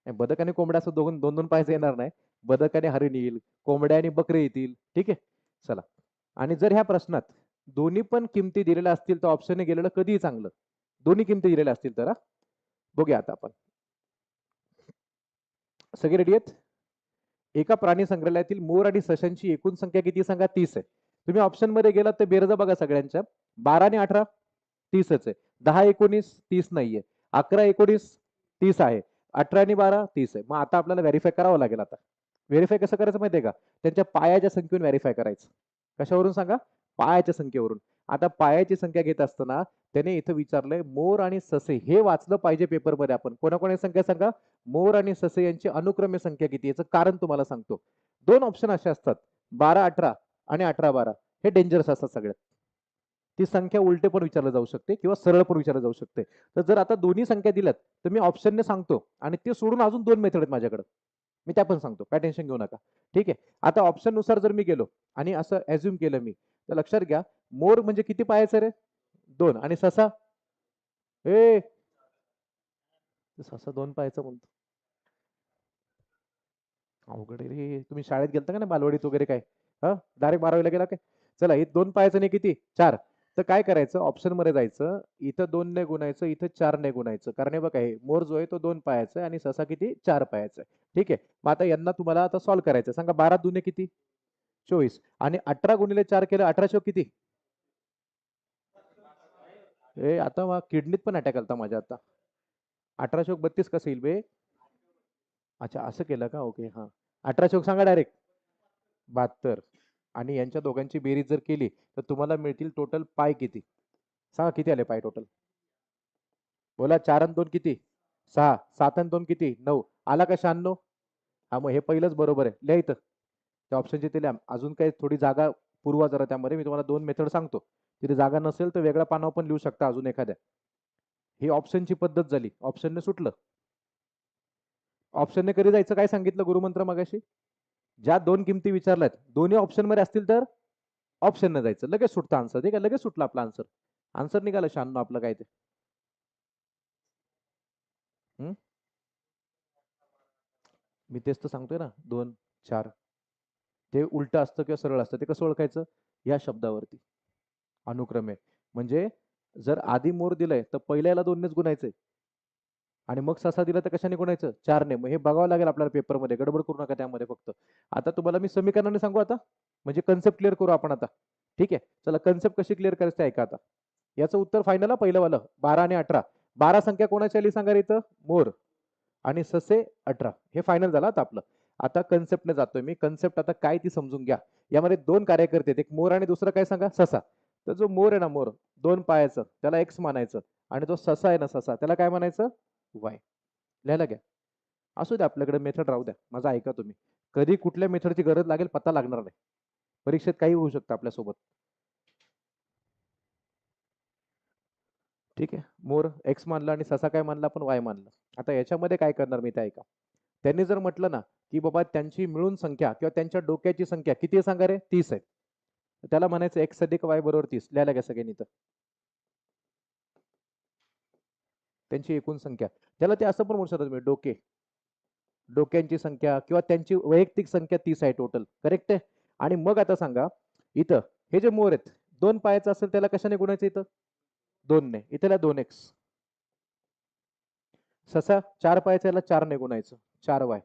बदक आणि कोंबड्या असं दोन दोन पायचं येणार नाही. बदक आणि हरिण येईल, कोंबड्या आणि बकरे येतील. ठीक आहे. चला, आणि जर ह्या प्रश्नात दोन्ही पण किमती दिलेल्या असतील तर ऑप्शनने गेलेलं कधीही चांगलं. दोन्ही किमती दिलेल्या असतील तर. बघूया आता आपण. सगळे रेडी आहेत? एका प्राणी संग्रहालयातील मोर आणि सशांची एकूण संख्या किती सांगा? 30 आहे. तुम्ही ऑप्शन मध्ये गेलात तर बेरजा बघा सगळ्यांच्या. 12 आणि 18 30च आहे. 10 19 30 नाहीये. 11 19 30 आहे. 18 आणि 12 30 आहे. मग आता आपल्याला व्हेरीफाय करावं लागेल. आता व्हेरीफाय कसं करायचं माहितीये का? त्यांच्या पायाच्या संख्येवरून व्हेरीफाय करायचं. कशावरून सांगा? पायाच्या संख्येवरून. आता पायाची संख्या घेत असताना त्याने इथं विचारलंय मोर आणि ससे, हे वाचलं पाहिजे पेपरमध्ये आपण. कोणाकोणाची संख्या सांगा? मोर आणि ससे यांची अनुक्रमे संख्या किती? याचं कारण तुम्हाला सांगतो. दोन ऑप्शन असे असतात, 12 18 आणि 18 12. हे डेंजरस असतात सगळ्यात. ती संख्या उलटे पण विचारलं जाऊ शकते किंवा सरळ पण विचारलं जाऊ शकते. तर जर आता दोन्ही संख्या दिल्यात तर मी ऑप्शनने सांगतो आणि ते सोडून अजून दोन मेथड आहेत माझ्याकडे. मी त्या पण सांगतो, काय टेन्शन घेऊ नका. ठीक आहे. आता ऑप्शन नुसार जर मी गेलो आणि असं ऍझ्युम केलं मी, तर लक्षात घ्या, मोर म्हणजे किती पायाचं रे? 2. आणि ससा? ए, ससा 2 पायाचा म्हणतो. अवघड आहे रे. तुम्ही शाळेत गेलता का ना, बालवाडीत वगैरे काय? हा, डायरेक्ट 12वीला गेला काय? चला, हे 2 पायाचं नाही किती? 4. तर काय करायचं? ऑप्शन मध्ये जायचं. इथं 2 ने गुणायचं, इथं 4 ने गुणायचं. कारण हे बघा, हे मोर जो आहे तो 2 पायाचा आहे आणि ससा किती? 4 पायाचा आहे. ठीक आहे. मग आता यांना तुम्हाला आता सॉल्व्ह करायचं. सांगा, 12 दुने किती? 24. आणि 18 गुणिले 4 केलं, 18 चोक किती? ए, आता किडनीत पण अटॅक आलता माझ्या आता. 18 चोक 32 कसं येईल बे? अच्छा, असं केलं का? ओके, हा. 18 चोक सांगा डायरेक्ट. 72. आणि यांच्या दोघांची बेरीज जर केली तर तुम्हाला मिळतील टोटल पाय किती? सांगा, किती आले पाय टोटल? बोला. 4 आणि 2 किती? 6. 7 आणि 2 किती? 9. आला का 96? हा, मग हे पहिलंच बरोबर आहे. लिहा इथं त्या ऑप्शनचे ते लिहा. अजून काही थोडी जागा पुरवा जरा त्यामध्ये. मी तुम्हाला 2 मेथड सांगतो. तिथे जागा नसेल तर वेगळ्या पानावर पण लिहू शकता अजून एखाद्या. ही ऑप्शनची पद्धत झाली. ऑप्शनने सुटलं. ऑप्शनने कधी जायचं काय सांगितलं गुरुमंत्र मगाशी? ज्या दोन किमती विचारल्यात दोन्ही ऑप्शन मध्ये असतील तर ऑप्शन न जायचं, लगेच सुटतं आन्सर. ठीक आहे, लगेच सुटलं आपला आन्सर. आन्सर निघालं 96 आपलं काय ते. मी तेच तर सांगतोय ना, 2 4. ते उलट असतं किंवा सरळ असतं, ते कसं ओळखायचं? या शब्दावरती अनुक्रमे. म्हणजे जर आधी मोर दिलंय तर पहिल्याला 2नेच गुणायचंय आणि मग ससा दिला तर कशाने गुणायचं? 4ने. मग हे बघावं लागेल आपल्याला पेपरमध्ये. गडबड करू नका त्यामध्ये फक्त. आता तुम्हाला मी समीकरणाने सांगू आता, म्हणजे कन्सेप्ट क्लिअर करू आपण आता. ठीक आहे. चला, कन्सेप्ट कशी क्लिअर करायचं ऐका आता. याचं उत्तर फायनल पहिलं वालं, 12 आणि 18. 12 संख्या कोणाची आली सांगा रे इथं? मोर. आणि ससे 18. हे फायनल झालं आता आपलं. आता कन्सेप्टने जातोय मी. कन्सेप्ट आता काय ती समजून घ्या. यामध्ये दोन कार्यकर्ते आहेत, एक मोर आणि दुसरं काय सांगा? ससा. तर जो मोर आहे ना, मोर 2 पायाचं, त्याला एक्स मानायचं. आणि जो ससा आहे ना, ससा, त्याला काय म्हणायचं? वाय. लिहायला घ्या. असू द्या, आपल्याकडे मेथड राहू द्या. माझं ऐका तुम्ही. कधी कुठल्या मेथडची गरज लागेल पत्ता लागणार नाही. परीक्षेत काही होऊ शकतं आपल्यासोबत. ठीक आहे. मोर एक्स मानला आणि ससा काय मानला? आपण वाय मानला. आता याच्यामध्ये काय करणार मी ते ऐका. त्यांनी जर म्हटलं ना की बाबा त्यांची मिळून संख्या किंवा त्यांच्या डोक्याची संख्या किती आहे सांगा रे? 30 आहे. त्याला म्हणायचं एक्स अधिक वाय बरोबर 30. लिहायला घ्या सगळ्यांनी तर. त्यांची एकूण संख्या. त्याला ते असं पण म्हणू शकतात मी, डोके, डोक्यांची संख्या किंवा त्यांची वैयक्तिक संख्या 30 आहे टोटल. करेक्ट आहे. आणि मग आता सांगा, इथं हे जे मोर आहेत, 2 पायाचं असेल त्याला कशाने गुणायचं इथं? 2ने. इथला 2x. ससा 4 पायाचा, याला 4ने गुणायचं. 4y.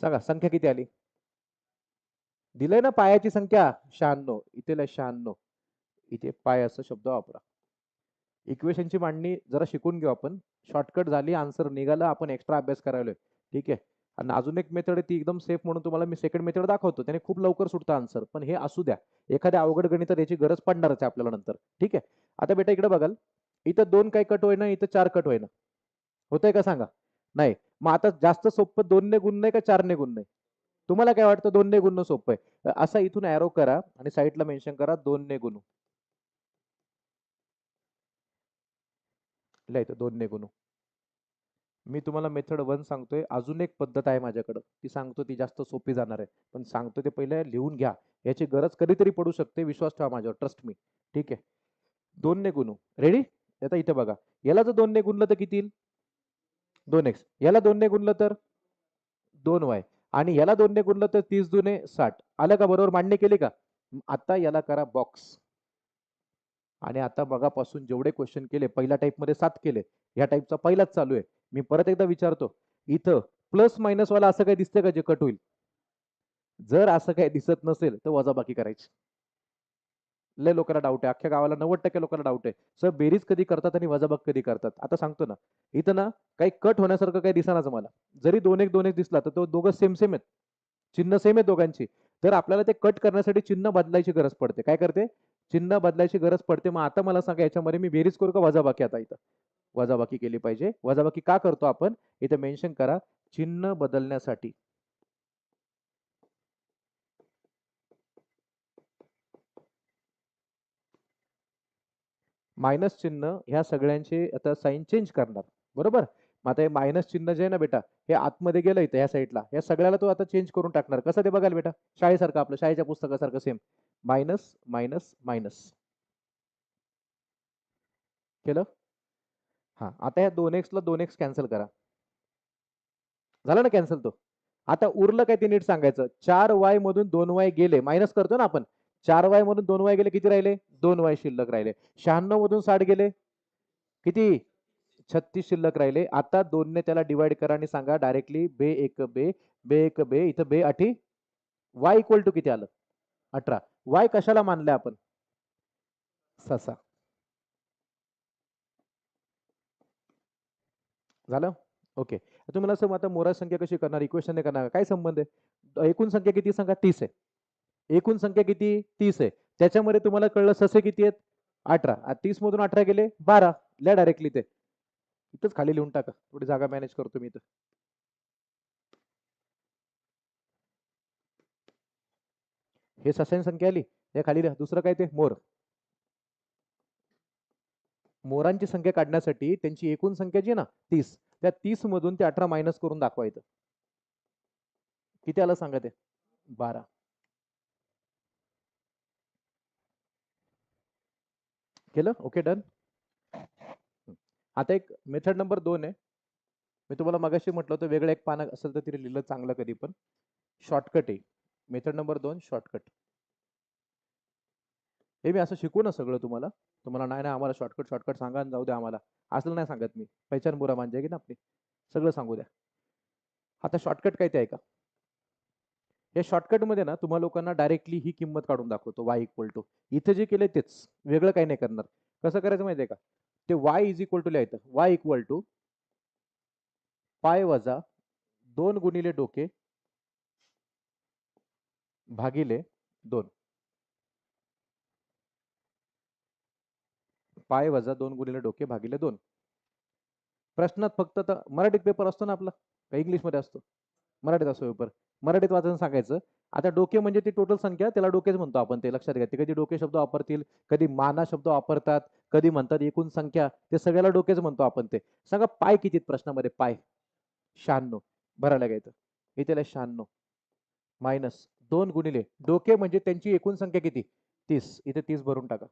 सांगा संख्या किती आली? दिलंय ना पायाची संख्या 96. इथे 96. इथे पाय असा शब्द वापरा. इक्वेशनची मांडणी जरा शिकून घेऊ आपण. शॉर्टकट झाली, आन्सर निघाला, आपण एक्स्ट्रा अभ्यास करायलोय. ठीक आहे. आणि अजून एक मेथड आहे ती एकदम सेफ म्हणून तुम्हाला मी सेकंड मेथड दाखवतो. त्याने खूप लवकर सुटतं आन्सर. पण हे असू द्या. एखाद्या अवघड गणितात याची गरज पडणारच आहे आपल्याला नंतर. ठीक आहे. आता बेटा इकडे बघाल. इथं 2 काय कट होईना, इथं 4 कट होईना. होतंय का सांगा? नाही. मग आता जास्त सोपं 2 ने गुणणं का 4 ने गुणणं? तुम्हाला काय वाटतं 2 ने गुणणं सोपं आहे? असा इथून एरो करा आणि साईडला मेन्शन करा 2 ने गुणू. लिहायचं 2 ने गुणू. मी तुम्हाला मेथड 1 सांगतोय. अजून एक पद्धत आहे माझ्याकडं. ती सांगतो ती जास्त सोपी जाणार आहे. पण सांगतो ते पहिले लिहून घ्या. याची गरज कधीतरी पडू शकते. विश्वास ठेवा माझ्यावर. Trust me. ठीक आहे. 2 ने गुणू. रेडी? आता इथे बघा. याला जर 2 ने गुणलं तर किती येईल? 2x. याला 2 ने गुणलं तर 2y. आणि याला 2 ने गुणलं तर 30 दुने 60. आलं का? बरोबर मांडणी केली का? आता याला करा बॉक्स. आणि आता मगापासून जेवढे क्वेश्चन केले, पहिल्या टाईपमध्ये 7 केले. ह्या टाईपचा पहिलाच चालू आहे. मी परत एकदा विचारतो. इथं प्लस मायनस वाला असं काही दिसतंय का जे कट होईल? जर असं काही दिसत नसेल तर वजाबाकी करायची. लय लोकांना डाऊट आहे. अख्ख्या गावाला 90% लोकांना डाऊट आहे. सर बेरीज कधी करतात आणि वजाबाकी कधी करतात? आता सांगतो ना. इथं ना काही कट होण्यासारखं काही दिसेनाच मला. जरी 2-1 2-1 दिसला तर तो दोघं सेम सेम आहेत. चिन्ह सेम आहे दोघांची. तर आपल्याला ते कट करण्यासाठी चिन्ह बदलायची गरज पडते. काय करते? चिन्ह बदलायची गरज पडते. मग आता मला सांगा याच्यामध्ये मी बेरीज करू का वजाबाकी आता इथं? वजाबाकी केली पाहिजे. वजाबाकी का करतो आपण? इथे मेन्शन करा. चिन्ह बदलण्यासाठी. मायनस चिन्ह ह्या सगळ्यांचे आता साईन चेंज करणार. बरोबर? मग आता हे मायनस चिन्ह जे आहे ना बेटा, हे आतमध्ये गेलं इथं ह्या साईडला. या सगळ्याला तो आता चेंज करून टाकणार. कसं ते बघाल बेटा? शाळेसारखं आपलं शाळेच्या पुस्तकासारखं सेम. Minus, minus, minus. केलं? हां. आता या 2x ला 2x कॅन्सल करा. झालं ना कॅन्सल तो? आता उरलं काय ते नीट सांगायचं. 4y मधून 2y गेले. मायनस करतो ना आपण. 4y मधून 2y गेले किती राहिले? 2y शिल्लक राहिले. 96 मधून 60 गेले किती? 36 शिल्लक राहिले. आता 2 ने त्याला डिवाइड करा आणि सांगा डायरेक्टली बे एक बे, बे एक बे, इथं बे आठी y इक्वल टू किती आलं? 18. y कशाला मानलंय आपण? ससा. झालं? ओके. तुम्ही मला असं आता मोराज संख्या कशी करणार? इक्वेशनने करणार? काय संबंध आहे? एकूण संख्या किती सांगा? 30 आहे. एकूण संख्या किती? 30 आहे. त्याच्यामध्ये तुम्हाला कळलं ससे किती आहेत? 18. 30 मधून 18 गेले 12. लिहा डायरेक्टली ते. इथंच खाली लिहून टाका. थोडी जागा मॅनेज करतो मी इथं. हे सस्याची संख्या आली. हे खाली लिहा. दुसरं काय ते? मोर. मोरांची संख्या काढण्यासाठी त्यांची एकूण संख्या जी आहे ना 30, त्या 30 मधून ते 18 मायनस करून दाखवायचं. किती आलं सांगा ते? 12. केलं? Okay done. आता एक मेथड नंबर 2 आहे. मी तुम्हाला मगाशी म्हटलं होतं वेगळं एक पान असेल तर तिथे लिहिलं चांगलं कधी पण. शॉर्टकट आहे. Method number 2 shortcut. हे मी असं शिकू ना सगळं तुम्हाला. तुम्हाला नाही आम्हाला शॉर्टकट शॉर्टकट सांगा आणि जाऊ द्या आम्हाला. असलं नाही सांगत मी. पहिचान बुरा मान जाएगी ना आपली. सगळं सांगू द्या. आता शॉर्टकट काय ते ऐका. या शॉर्टकटमध्ये ना तुम्हा लोकांना डायरेक्टली ही किंमत काढून दाखवतो y इक्वल टू. इथं जे केलंय तेच. वेगळं काही नाही करणार. कसं करायचं माहितीये का? ते y इज इक्वल टू लिहायचं. y इक्वल टू पाय वजा 2 गुणिले डोके भागिले 2. पाय वजा 2 गुणिले डोके भागिले 2. प्रश्नात फक्त मराठीत पेपर असतो ना आपला का इंग्लिशमध्ये असतो? मराठीत असतो पेपर. मराठीत वाचून सांगायचं. आता डोके म्हणजे ती टोटल संख्या त्याला डोकेच म्हणतो आपण ते लक्षात घ्या. ते कधी डोके शब्द वापरतील, कधी माना शब्द वापरतात, कधी म्हणतात एकूण संख्या. ते सगळ्याला डोकेच म्हणतो आपण ते. सांगा पाय किती प्रश्नामध्ये? पाय 96 भरायला घ्यायचं. इथे 96 मायनस 2 गुणिले डोके म्हणजे त्यांची एकूण संख्या किती? 30. इथे 30 भरून टाका.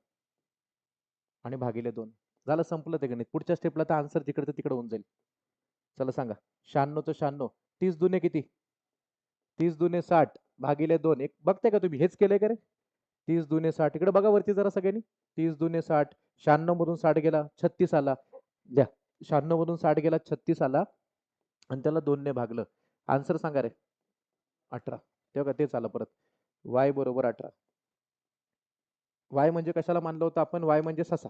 आणि भागिले 2. झालं संपलं ते गणित. पुढच्या स्टेपला तर आन्सर तिकडचं तिकडे होऊन जाईल. चला सांगा. 96 चं 96. 30 दुने किती? 30 दुने 60 भागिले 2. एक बघताय का तुम्ही? हेच केलंय का रे? 30 दुने 60. इकडे बघा वरती जरा सगळ्यांनी. 30 दुने 60. 96 मधून 60 गेला 36 आला. द्या. 96 मधून 60 गेला 36 आला आणि त्याला 2 ने भागलं. आन्सर सांगा रे. 18. तेव्हा तेच आलं परत. y बरोबर 18. y म्हणजे कशाला मानलं होतं आपण? y म्हणजे ससा.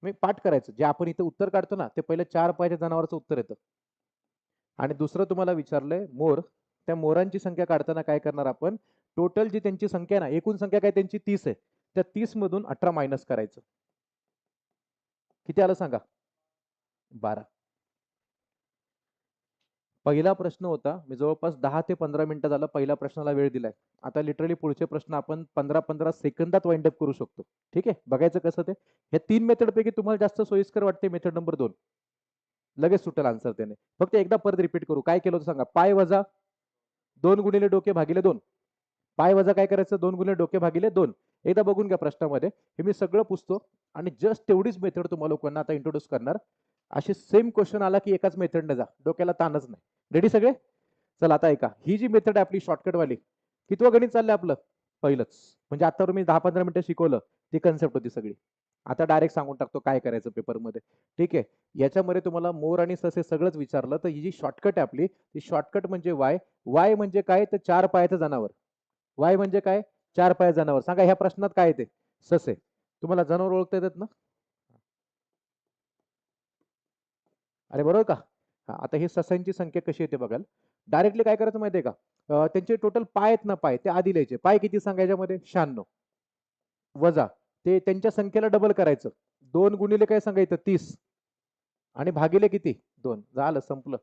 मी पाठ करायचं, जे आपण इथे उत्तर काढतो ना ते पहिलं 4 पायाच्या जनावराचं उत्तर येतं. आणि दुसरं तुम्हाला विचारलंय मोर, त्या मोरांची संख्या काढताना काय करणार आपण, टोटल जी त्यांची संख्या आहे ना, एकूण संख्या काय त्यांची 30 आहे, त्या 30 मधून 18 मायनस करायचं. किती आलं सांगा? 12. पहिला प्रश्न होता, मी जवळपास 10 ते 15 मिनिटं झालं पहिल्या प्रश्नाला वेळ दिलाय. आता लिटरली पुढचे प्रश्न आपण 15-15 सेकंदात वाइंड अप करू शकतो. ठीक आहे, बघायचं कसं ते. हे 3 मेथड पैकी तुम्हाला जास्त सोयीस्कर वाटते मेथड नंबर 2. लगेच सुटेल आन्सर त्याने. फक्त एकदा परत रिपीट करू. काय केलं होतं सांगा? पाय वजा 2 गुणिले डोके भागिले 2. पाय वजा काय करायचं? 2 गुणिले डोके भागिले 2. एकदा बघून घ्या प्रश्नामध्ये. हे मी सगळं पुसतो आणि जस्ट तेवढीच मेथड तुम्हाला लोकांना आता इंट्रोड्यूस करणार. अशी सेम क्वेश्चन आला की एकाच मेथडने जा, डोक्याला ताणच नाही. रेडी सगळे? चला आता ऐका, ही जी मेथड आहे आपली शॉर्टकट वाली, कितवं गणित चाललंय आपलं? पहिलंच. म्हणजे आता मी 10-15 मिनिटं शिकवलं, ती कन्सेप्ट होती सगळी. आता डायरेक्ट सांगून टाकतो काय करायचं पेपरमध्ये. ठीक आहे, याच्यामध्ये तुम्हाला मोर आणि ससे सगळंच विचारलं, तर ही जी शॉर्टकट आहे आपली, ती शॉर्टकट म्हणजे वाय. वाय म्हणजे काय? तर 4 पायाचं जनावर. वाय म्हणजे काय? 4 पायाचं जनावर. सांगा ह्या प्रश्नात काय येते? ससे. तुम्हाला जनावर ओळखता येतात ना? अरे बरोबर का? आता ही ससांची संख्या कशी येते बघाल. डायरेक्टली काय करायचं माहितीये का? त्यांचे टोटल पाय आहेत ना, पाय ते आधी लिहायचे. पाय किती सांगा याच्यामध्ये? 96. वजा ते त्यांच्या संख्येला डबल करायचं. 2 गुणिले काय सांगायचं? 30. आणि भागिले किती? 2. झालं, संपलं.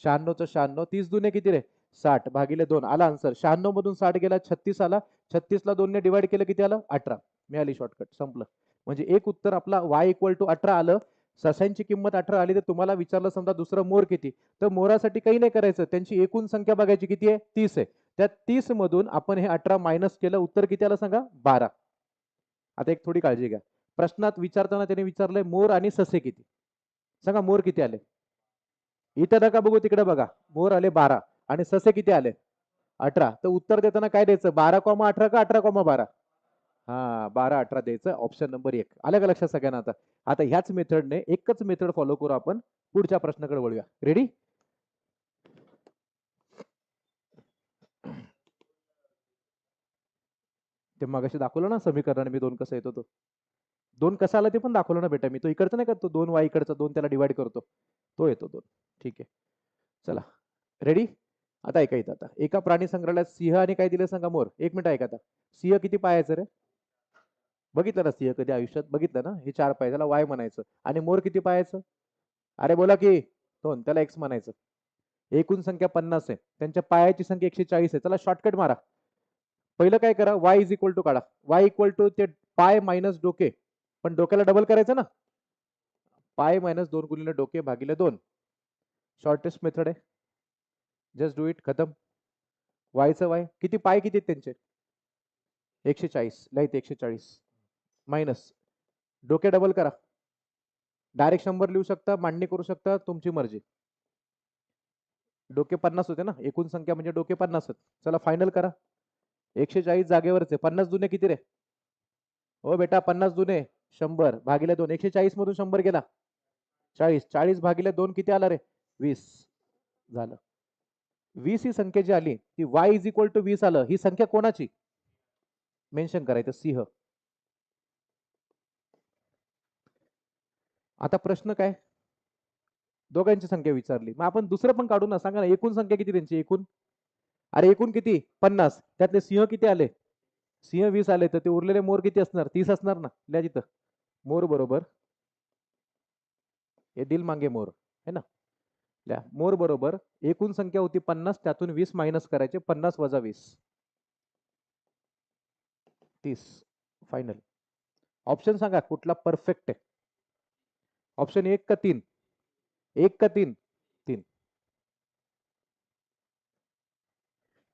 96चं 96. 30 दुने किती रे? 60 भागिले 2. आला आन्सर. 96 मधून 60 गेला, 36 आला. 36 ला 2 ने डिवाइड केलं, किती आलं? 18. मिळाली शॉर्टकट, संपलं. म्हणजे एक उत्तर आपला y इक्वल टू 18 आलं. ससांची किंमत 18 आली, तर तुम्हाला विचारलं समजा दुसरं मोर किती, तर मोरासाठी काही नाही करायचं, त्यांची एकूण संख्या बघायची किती आहे? 30 आहे. त्या 30 मधून आपण हे 18 मायनस केलं, उत्तर किती आलं सांगा? 12. आता एक थोडी काळजी घ्या, प्रश्नात विचारताना त्याने विचारलंय मोर आणि ससे किती. सांगा मोर किती आले? इथं नका बघू, तिकडे बघा. मोर आले 12 आणि ससे किती आले? 18. तर उत्तर देताना काय द्यायचं? 12,18 का 18,12? हा, 12-18 द्यायचं. Option number 1. आलं का लक्षात सगळ्यांना? आता आता ह्याच मेथडने एकच मेथड फॉलो करू आपण. पुढच्या प्रश्नाकडे वळूया. रेडी? ते मगाशी दाखवलं ना समीकरण, मी 2 कसं येतो तो. 2 कसा आला ते पण दाखवलं ना बेटा मी. तो इकडचा नाही का, तो 2 वाय इकडचा 2 त्याला डिवाइड करतो, तो येतो 2. ठीक आहे, चला रेडी. आता ऐका, इथं आता एका प्राणी संग्रहालयात सिंह आणि काय दिलं सांगा? मोर. 1 मिनिट ऐका. आता सिंह किती पायाचं रे? बघितलं ना सिंह कधी आयुष्यात? बघितलं ना? हे 4 पाय, त्याला वाय म्हणायचं. आणि मोर किती पायाचं? अरे बोला की 2, त्याला एक्स म्हणायचं. एकूण संख्या 50 आहे, त्यांच्या पायाची संख्या 140 आहे. चला शॉर्टकट मारा. पहिलं काय करा? y इज इक्वल टू काढा. y इक्वल टू ते पाय मायनस डोके, पण डोक्याला डबल करायचं ना. पाय मायनस 2 गुणिले डोके भागिले 2. शॉर्टेस्ट मेथड आहे. जस्ट डू इट, खतम. वायचं वाय किती, पाय किती आहेत त्यांचे? 140. लाईत 140 मायनस डोके डबल करा. डायरेक्ट 100 लिहू शकता, मांडणी करू शकता, तुमची मर्जी. डोके 50 होते ना, एकूण संख्या म्हणजे डोके 50 आहेत. चला फायनल करा. 140 जागेवरच आहे. 50 दुने किती रे? हो बेटा, 50 दुने 100 भागिले 2. 140 मधून 100 गेला, 40. 40 भागिले 2 किती आला रे? 20. झालं. 20 ही संख्या जी आली ती y इज इक्वल टू 20 आलं. ही संख्या कोणाची? मेन्शन करायचं, सिंह. आता प्रश्न काय? दोघांची संख्या विचारली, मग आपण दुसरं पण काढू ना. सांगा ना, एकूण संख्या किती त्यांची? एकूण, अरे एकूण किती? 50. त्यातले सिंह किती आले? सिंह 20 आले, तर ते उरलेले मोर किती असणार? 30 असणार ना. लिहा तिथं. मोर बरोबर, हे दिल मांगे मोर है ना. लिहा, मोर बरोबर एकूण संख्या होती 50, त्यातून 20 मायनस करायचे. 50 वजा 20, 30. फायनल. ऑप्शन सांगा कुठला परफेक्ट आहे? ऑप्शन 1 का 3? 1 का 3? 3.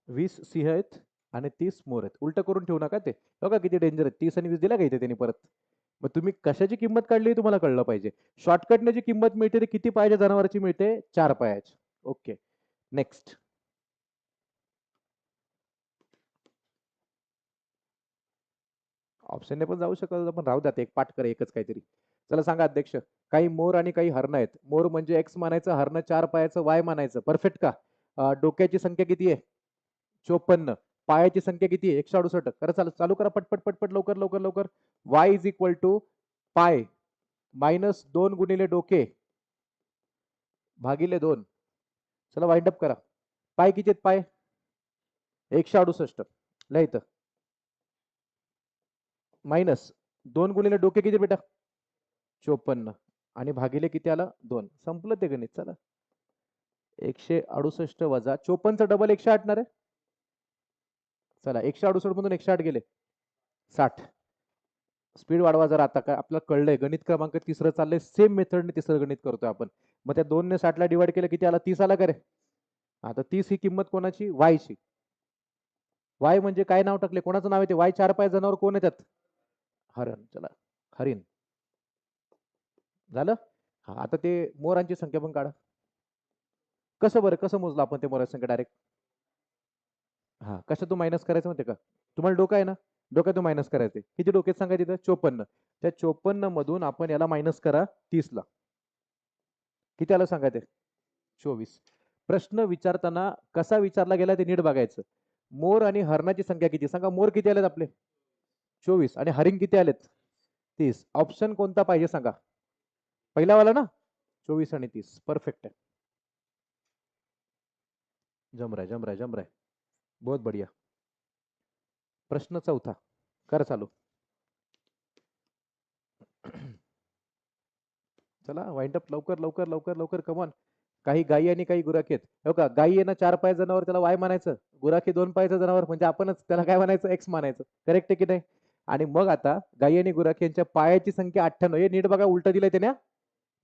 20 सिंह आहेत आणि 30 मोर आहेत. उलट करून ठेवू नका ते. बघा किती डेंजर आहे. 30 आणि 20 दिला का इथे त्यांनी परत? मग तुम्ही कशाची किंमत काढली तुम्हाला कळलं पाहिजे. शॉर्टकटने जी किंमत मिळते ती किती पायाच्या जनावरांची मिळते? 4 पायाची. Okay, next. ऑप्शनने पण जाऊ शकत, पण राहू द्या, एक पाठ करा एकच काहीतरी. चला सांगा अध्यक्ष. काही मोर आणि काही हरण आहेत. मोर म्हणजे एक्स मानायचं, हरण 4 पायाचं वाय मानायचं. परफेक्ट का? डोक्याची संख्या किती आहे? 54. पायाची संख्या किती आहे? 168. करा, चालू चालू करा, पटपट पटपट, लवकर लवकर लवकर. y is equal to pi minus 2 गुणिले डोके भागिले 2. चला वाइंड अप करा. पाय किती आहेत पाय? 168. लिहायचं. मायनस 2 गुणिले डोके किती बेटा? 54 आणि भागिले किती आला? 2. संपलं ते गणित. चला 168 वजा 54 चा डबल 108 ना रे. चला 168 मधून 108 गेले 60. स्पीड वाढवा जरा. आता काय आपल्याला कळलंय गणित क्रमांक तिसरं चाललंय. सेम मेथडने तिसरं गणित करतोय आपण. मग त्या 2 ने 60 ला डिवाइड केलं किती आला? 30 आला का रे? आता 30 ही किंमत कोणाची? y ची. y म्हणजे काय नाव टाकले? कोणाचं नाव येते? y चार पाय जनावर कोण येतात? हरण. चला हरिण झालं. हा आता ते मोरांची संख्या पण काढा. कसं बरं कसं मोजलं आपण ते मोरांची संख्या डायरेक्ट? हा कशातून मायनस करायचं माहिती का? तुम्हाला डोकं आहे ना? डोक्यातून मायनस करायचे. किती डोक्यात सांगा तिथं? 54. त्या 54 मधून आपण याला मायनस करा 30 ला. किती आलं सांगा ते? 24. प्रश्न विचारताना कसा विचारला गेला ते नीट बघायचं. मोर आणि हरणाची संख्या किती सांगा? मोर किती आलेत आपले? 24 आणि हरिण किती आलेत? 30. ऑप्शन कोणता पाहिजे सांगा? पहिला वाला ना? 24 आणि 30. परफेक्ट आहे. जम रहा है जम रहा है जम रहा है. बहुत बढ़िया. प्रश्न चौथा करा चालू. चला वाइंड अप लवकर लवकर लवकर लवकर कमॉन. काही गायी आणि काही गुराखी आहेत. हो का? गायी आहे ना 4 पाय जनावर त्याला वाय म्हणायचं. गुराखी 2 पायचं जनावर म्हणजे आपणच त्याला काय म्हणायचं? एक्स म्हणायचं. करेक्ट आहे की नाही? आणि मग आता गायी आणि गुराखी यांच्या पायाची संख्या 98. हे नीट बघा उलट दिलंय त्याने.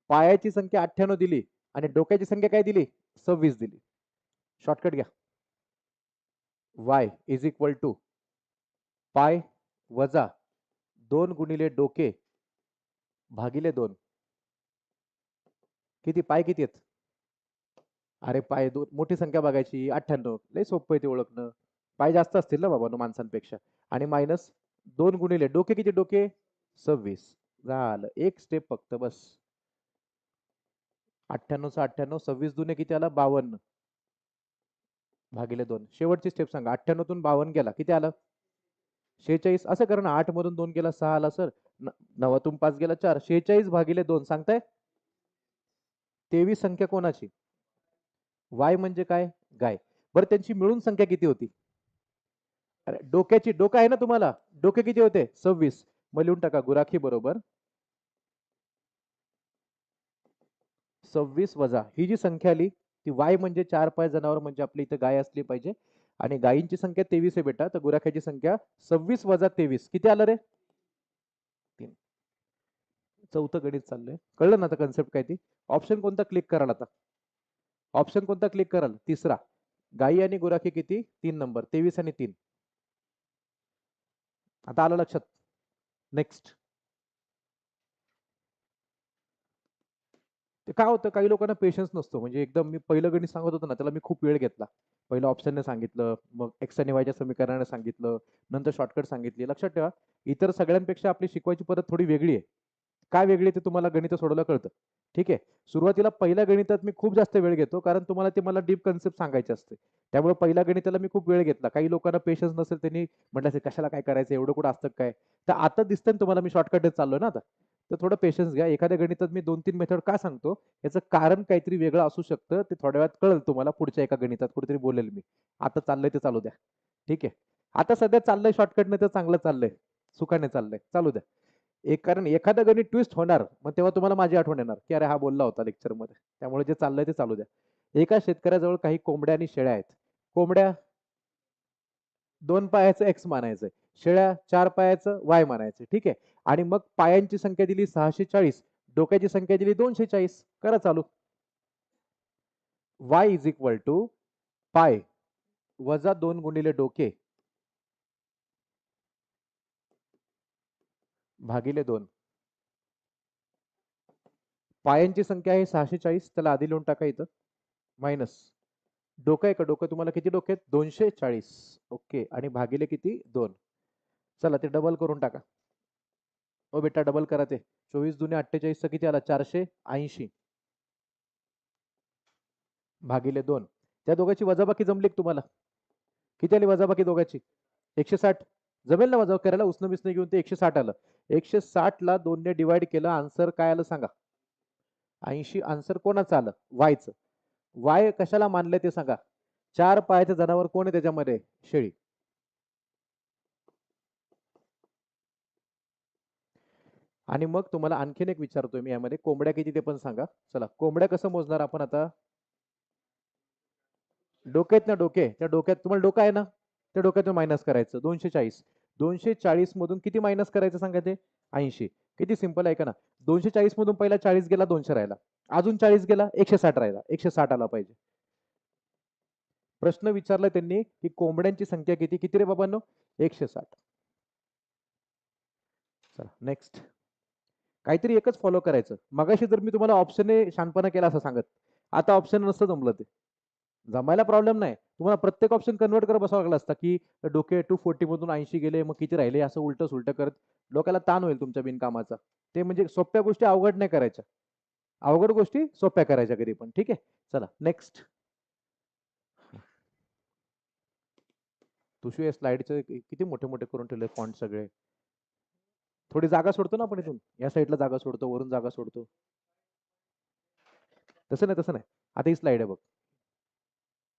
पायाची संख्या 98 दिली आणि डोक्याची संख्या काय दिली? 26 दिली. शॉर्टकट घ्या. y इज इक्वल टू पाय वजा 2 गुणिले डोके भागिले 2. किती पाय किती आहेत? अरे पाय दोन मोठी संख्या बघायची. 98. लय सोपं आहे ते ओळखणं. पाय जास्त असतील ना बाबा माणसांपेक्षा. आणि मायनस 2 गुणिले डोके किती? डोके 26. झालं. एक स्टेप फक्त बस. 98 चा 98. 26 दुने किती आला? 52 भागिले 2. शेवटची स्टेप सांगा. 98 तून 52 गेला किती आलं? 46. असं करा ना. 8 मधून 2 गेला 6 आला सर. 9 तून 5 गेला 4. 46 भागिले 2 सांगताय? 23 संख्या कोणाची? वाय म्हणजे काय? गाय. बरं त्यांची मिळून संख्या किती होती? अरे डोक्याची. डोका आहे ना तुम्हाला? डोके किती होते? 26. मग लिहून टाका गुराखी बरोबर 26 वजा ही जी संख्या आली ती वाय म्हणजे 4 पाय जनावर म्हणजे आपली इथं गाय असली पाहिजे. आणि गायींची संख्या 23 आहे बेटा. तर गुराख्याची संख्या 26 वजा 23 किती आलं रे? 3. चौथं गणित चाललंय. कळलं ना आता कन्सेप्ट काय ती? ऑप्शन कोणता क्लिक कराल आता? ऑप्शन कोणता क्लिक कराल? तिसरा. गायी आणि गुराखी किती? 3 नंबर. 23 आणि 3. आता आलं लक्षात? नेक्स्ट. ते काय होतं काही लोकांना पेशन्स नसतो. म्हणजे एकदम मी पहिलं गणित सांगत होतो ना त्याला मी खूप वेळ घेतला. पहिलं ऑप्शनने सांगितलं, मग एक्स आणि वायच्या समीकरणाने सांगितलं, नंतर शॉर्टकट सांगितली. लक्षात ठेवा इतर सगळ्यांपेक्षा आपली शिकवायची पद्धत थोडी वेगळी आहे. काय वेगळी ते तुम्हाला गणित सोडवलं कळतं. ठीक आहे. सुरुवातीला पहिल्या गणितात मी खूप जास्त वेळ घेतो कारण तुम्हाला ते मला डीप कन्सेप्ट सांगायचे असते. त्यामुळे पहिल्या गणिताला मी खूप वेळ घेतला. काही लोकांना पेशन्स नसेल त्यांनी म्हटलं असेल कशाला काय करायचं एवढं कुठं असतं काय. तर आता दिसतं ना तुम्हाला मी शॉर्टकटच चाललोय ना आता. तर थोडं पेशन्स घ्या. एखाद्या गणितात मी 2-3 मेथड का सांगतो याचं कारण काहीतरी वेगळं असू शकतं. ते थोड्या वेळात कळेल तुम्हाला. पुढच्या एका गणितात कुठेतरी बोलेल मी. आता चाललंय ते चालू द्या. ठीक आहे. आता सध्या चाललंय शॉर्टकटने तर चांगलं चाललंय. सुखाने चाललंय. चालू द्या. एक कारण एखादं गणित ट्विस्ट होणार मग तेव्हा तुम्हाला माझी आठवण येणार की अरे हा बोलला होता लेक्चरमध्ये. त्यामुळे जे चाललंय ते चालू द्या. एका शेतकऱ्याजवळ काही कोंबड्या आणि शेळ्या आहेत. कोंबड्या 2 पायाचं एक्स मानायचंय. शेळ्या 4 पायाचं वाय मानायचं. ठीक आहे. आणि मग पायांची संख्या दिली 640. डोक्याची संख्या दिली 240. करा चालू. y इज इक्वल टू पाय वजा 2 गुणिले डोके भागिले 2. पायांची संख्या आहे 640. त्याला आधी लिहून टाका इथं. मायनस डोकं आहे का? डोकं तुम्हाला किती डोके आहेत? 240. ओके. आणि भागिले किती? 2. चला ते डबल करून टाका. ओ बेटा डबल करा ते. 24 दुने 48 चा किती आला? 480 भागिले 2. त्या दोघांची वजाबाकी जमली तुम्हाला? किती आली वजाबाकी दोघांची? 160. जमेल ना वजा करायला? उसनं बिसनं घेऊन ते 160 आलं. 160 ला 2 ने डिवाइड केलं, आन्सर काय आलं सांगा? 80 आन्सर कोणाचं आलं? वायचं. वाय कशाला मानलंय ते सांगा? 4 पायाचं जनावर कोण आहे त्याच्यामध्ये? शेळी. आणि मग तुम्हाला आणखीन एक विचारतोय मी यामध्ये, कोंबड्या किती ते पण सांगा. चला, कोंबड्या कसं मोजणार आपण आता? डोके आहेत ना डोके, त्या डोक्यात तुम्हाला डोकं आहे ना, त्या डोक्यातून मायनस करायचं 240. 240 मधून किती मायनस करायचं सांगा ते? 80. किती सिंपल आहे का ना? 240 मधून पहिला 40 गेला, 200 राहिला. अजून 40 गेला, 160 राहिला. 160 आला पाहिजे. प्रश्न विचारला त्यांनी की कोंबड्यांची संख्या किती? किती रे बाबांनो? 160. चला नेक्स्ट. काहीतरी एकच फॉलो करायचं. मगाशी जर मी तुम्हाला ऑप्शनने शहाणपणा केला असं सांगत, आता ऑप्शन नसतं जमलं ते. जमायला प्रॉब्लेम नाही. तुम्हाला प्रत्येक ऑप्शन कन्वर्ट करत बसावं लागलं असतं, की डोके 240 मधून 80 गेले, मग किती राहिले? असं उलटं-सुलटं करत डोक्याला ताण होईल तुमच्या बिनकामाचा. ते म्हणजे सोप्या गोष्टी अवघड नाही करायच्या. अवघड गोष्टी सोप्या करायच्या कधी पण. ठीक आहे? चला नेक्स्ट. तुझे स्लाइडचे किती मोठे-मोठे करून ठेवले फॉन्ट सगळे. थोडी जागा सोडतो ना आपण इथून. या साईडला जागा सोडतो, वरून जागा सोडतो. तसं नाही, तसं नाही. आता ही स्लाइड आहे बघ.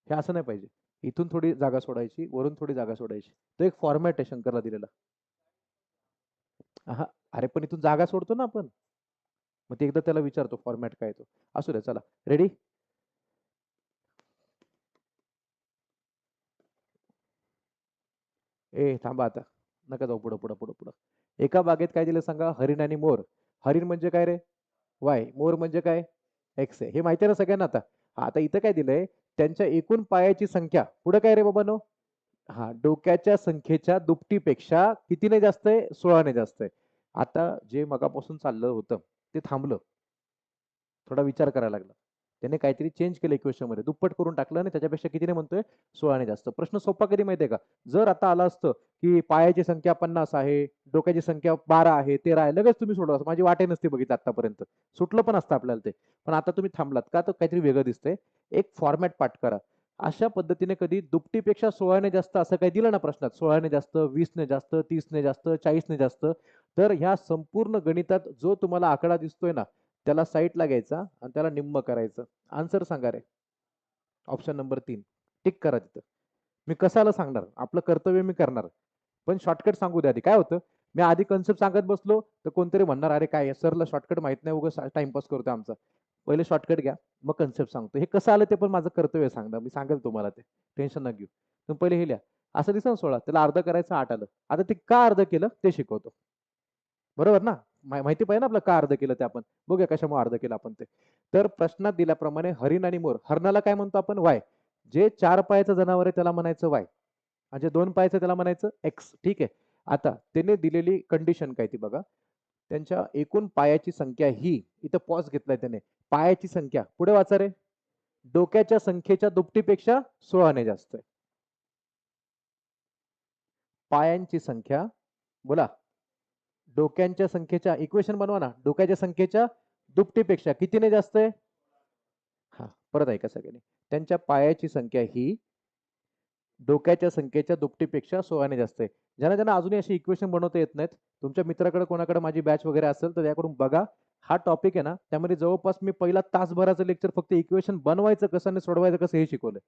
हे असं नाही पाहिजे. इथून थोडी जागा सोडायची, वरून थोडी जागा सोडायची. तो एक फॉर्मॅट आहे शंकरला दिलेला. हा, अरे पण इथून जागा सोडतो ना आपण. मग ते एकदा त्याला विचारतो फॉर्मॅट काय तो. असू दे, चला रेडी. ए थांबा आता, नका जाऊ पुढं पुढं पुढं पुढं. एका बागेत काय दिलं सांगा? हरिण आणि मोर. हरिण म्हणजे काय रे? वाय. मोर म्हणजे काय? एक्स आहे. हे माहिती आहे ना सगळ्यांना आता? हा, आता इथं काय दिलंय? त्यांच्या एकूण पायाची संख्या पुढे काय रे बाबानो? हा, डोक्याच्या संख्येच्या दुपटीपेक्षा कितीने जास्त आहे? 16ने जास्त आहे. आता जे मगापासून चाललं होतं ते थांबलं. थोडा विचार करायला लागला. त्याने काहीतरी चेंज केलं इक्वेशन मध्ये, दुप्पट करून टाकलं आणि त्याच्यापेक्षा कितीने म्हणतोय? 16ने जास्त. प्रश्न सोपा कधी माहितीये का? जर आता आला असतं की पायाची संख्या 50 आहे, डोक्याची संख्या 12 आहे, 13 आहे, लगेच तुम्ही सोडवा. माझी वाटे नसते बघितलं आतापर्यंत. सुटलं पण असतं आपल्याला ते. पण आता तुम्ही थांबलात का? तर काहीतरी वेगळं दिसतंय. एक फॉर्मॅट पाठ करा. अशा पद्धतीने कधी दुपटीपेक्षा 16ने जास्त असं काही दिलं ना प्रश्नात, 16ने जास्त, 20ने जास्त, 30ने जास्त, 40ने जास्त, तर ह्या संपूर्ण गणितात जो तुम्हाला आकडा दिसतोय ना, त्याला साईडला घ्यायचा आणि त्याला निम्म करायचं. आन्सर सांगा रे. Option number 3. टिक करा तिथं. मी कशाला सांगणार? आपलं कर्तव्य मी करणार. पण शॉर्टकट सांगू द्या आधी. काय होतं? मी आधी कन्सेप्ट सांगत बसलो तर कोणतरी म्हणणार, अरे काय सरला शॉर्टकट माहित नाही, उगाच टाइमपास करतोय आमचा. पहिले शॉर्टकट घ्या, मग कन्सेप्ट सांगतो. हे कसं आलं ते पण माझं कर्तव्य सांगणार. मी सांगेल तुम्हाला ते. टेन्शन नका घेऊ. तुम्ही पहिले हे लिहा. असं दिसतं ना 16, त्याला अर्ध करायचं 8 आलं. आता ते का अर्ध केलं ते शिकवतो. बरोबर ना? माहिती पाहिजे ना आपलं का अर्ध केलं ते आपण. बघूया कशामुळे अर्ध केलं आपण ते. तर प्रश्नात दिल्याप्रमाणे हरिण आणि मोर. हरणाला काय म्हणतो आपण? वाय. जे 4 पायाचं जनावर आहे त्याला म्हणायचं वाय. आणि जे 2 पायाचं त्याला म्हणायचं एक्स. ठीक आहे. आता त्याने दिलेली कंडिशन काय ती बघा. त्यांच्या एकूण पायाची संख्या ही, इथं पॉज घेतलाय त्याने. पायाची संख्या पुढे वाचा रे. डोक्याच्या संख्येच्या दुपटीपेक्षा 16ने जास्त आहे. पायांची संख्या बोला. डोक्यांच्या संख्येच्या इक्वेशन बनवा ना. डोक्याच्या संख्येच्या दुपटीपेक्षा कितीने जास्त आहे? हा, परत ऐका सगळ्यांनी. त्यांच्या पायाची संख्या ही डोक्याच्या संख्येच्या दुपटीपेक्षा 16ने जास्त आहे. ज्यांना ज्यांना अजूनही अशी इक्वेशन बनवता येत नाहीत, तुमच्या मित्राकडे कोणाकडे माझी बॅच वगैरे असेल तर त्याकडून बघा. हा टॉपिक आहे ना, त्यामध्ये जवळपास मी पहिला तासभराचं लेक्चर फक्त इक्वेशन बनवायचं कसं आणि सोडवायचं कसं हे शिकवलंय.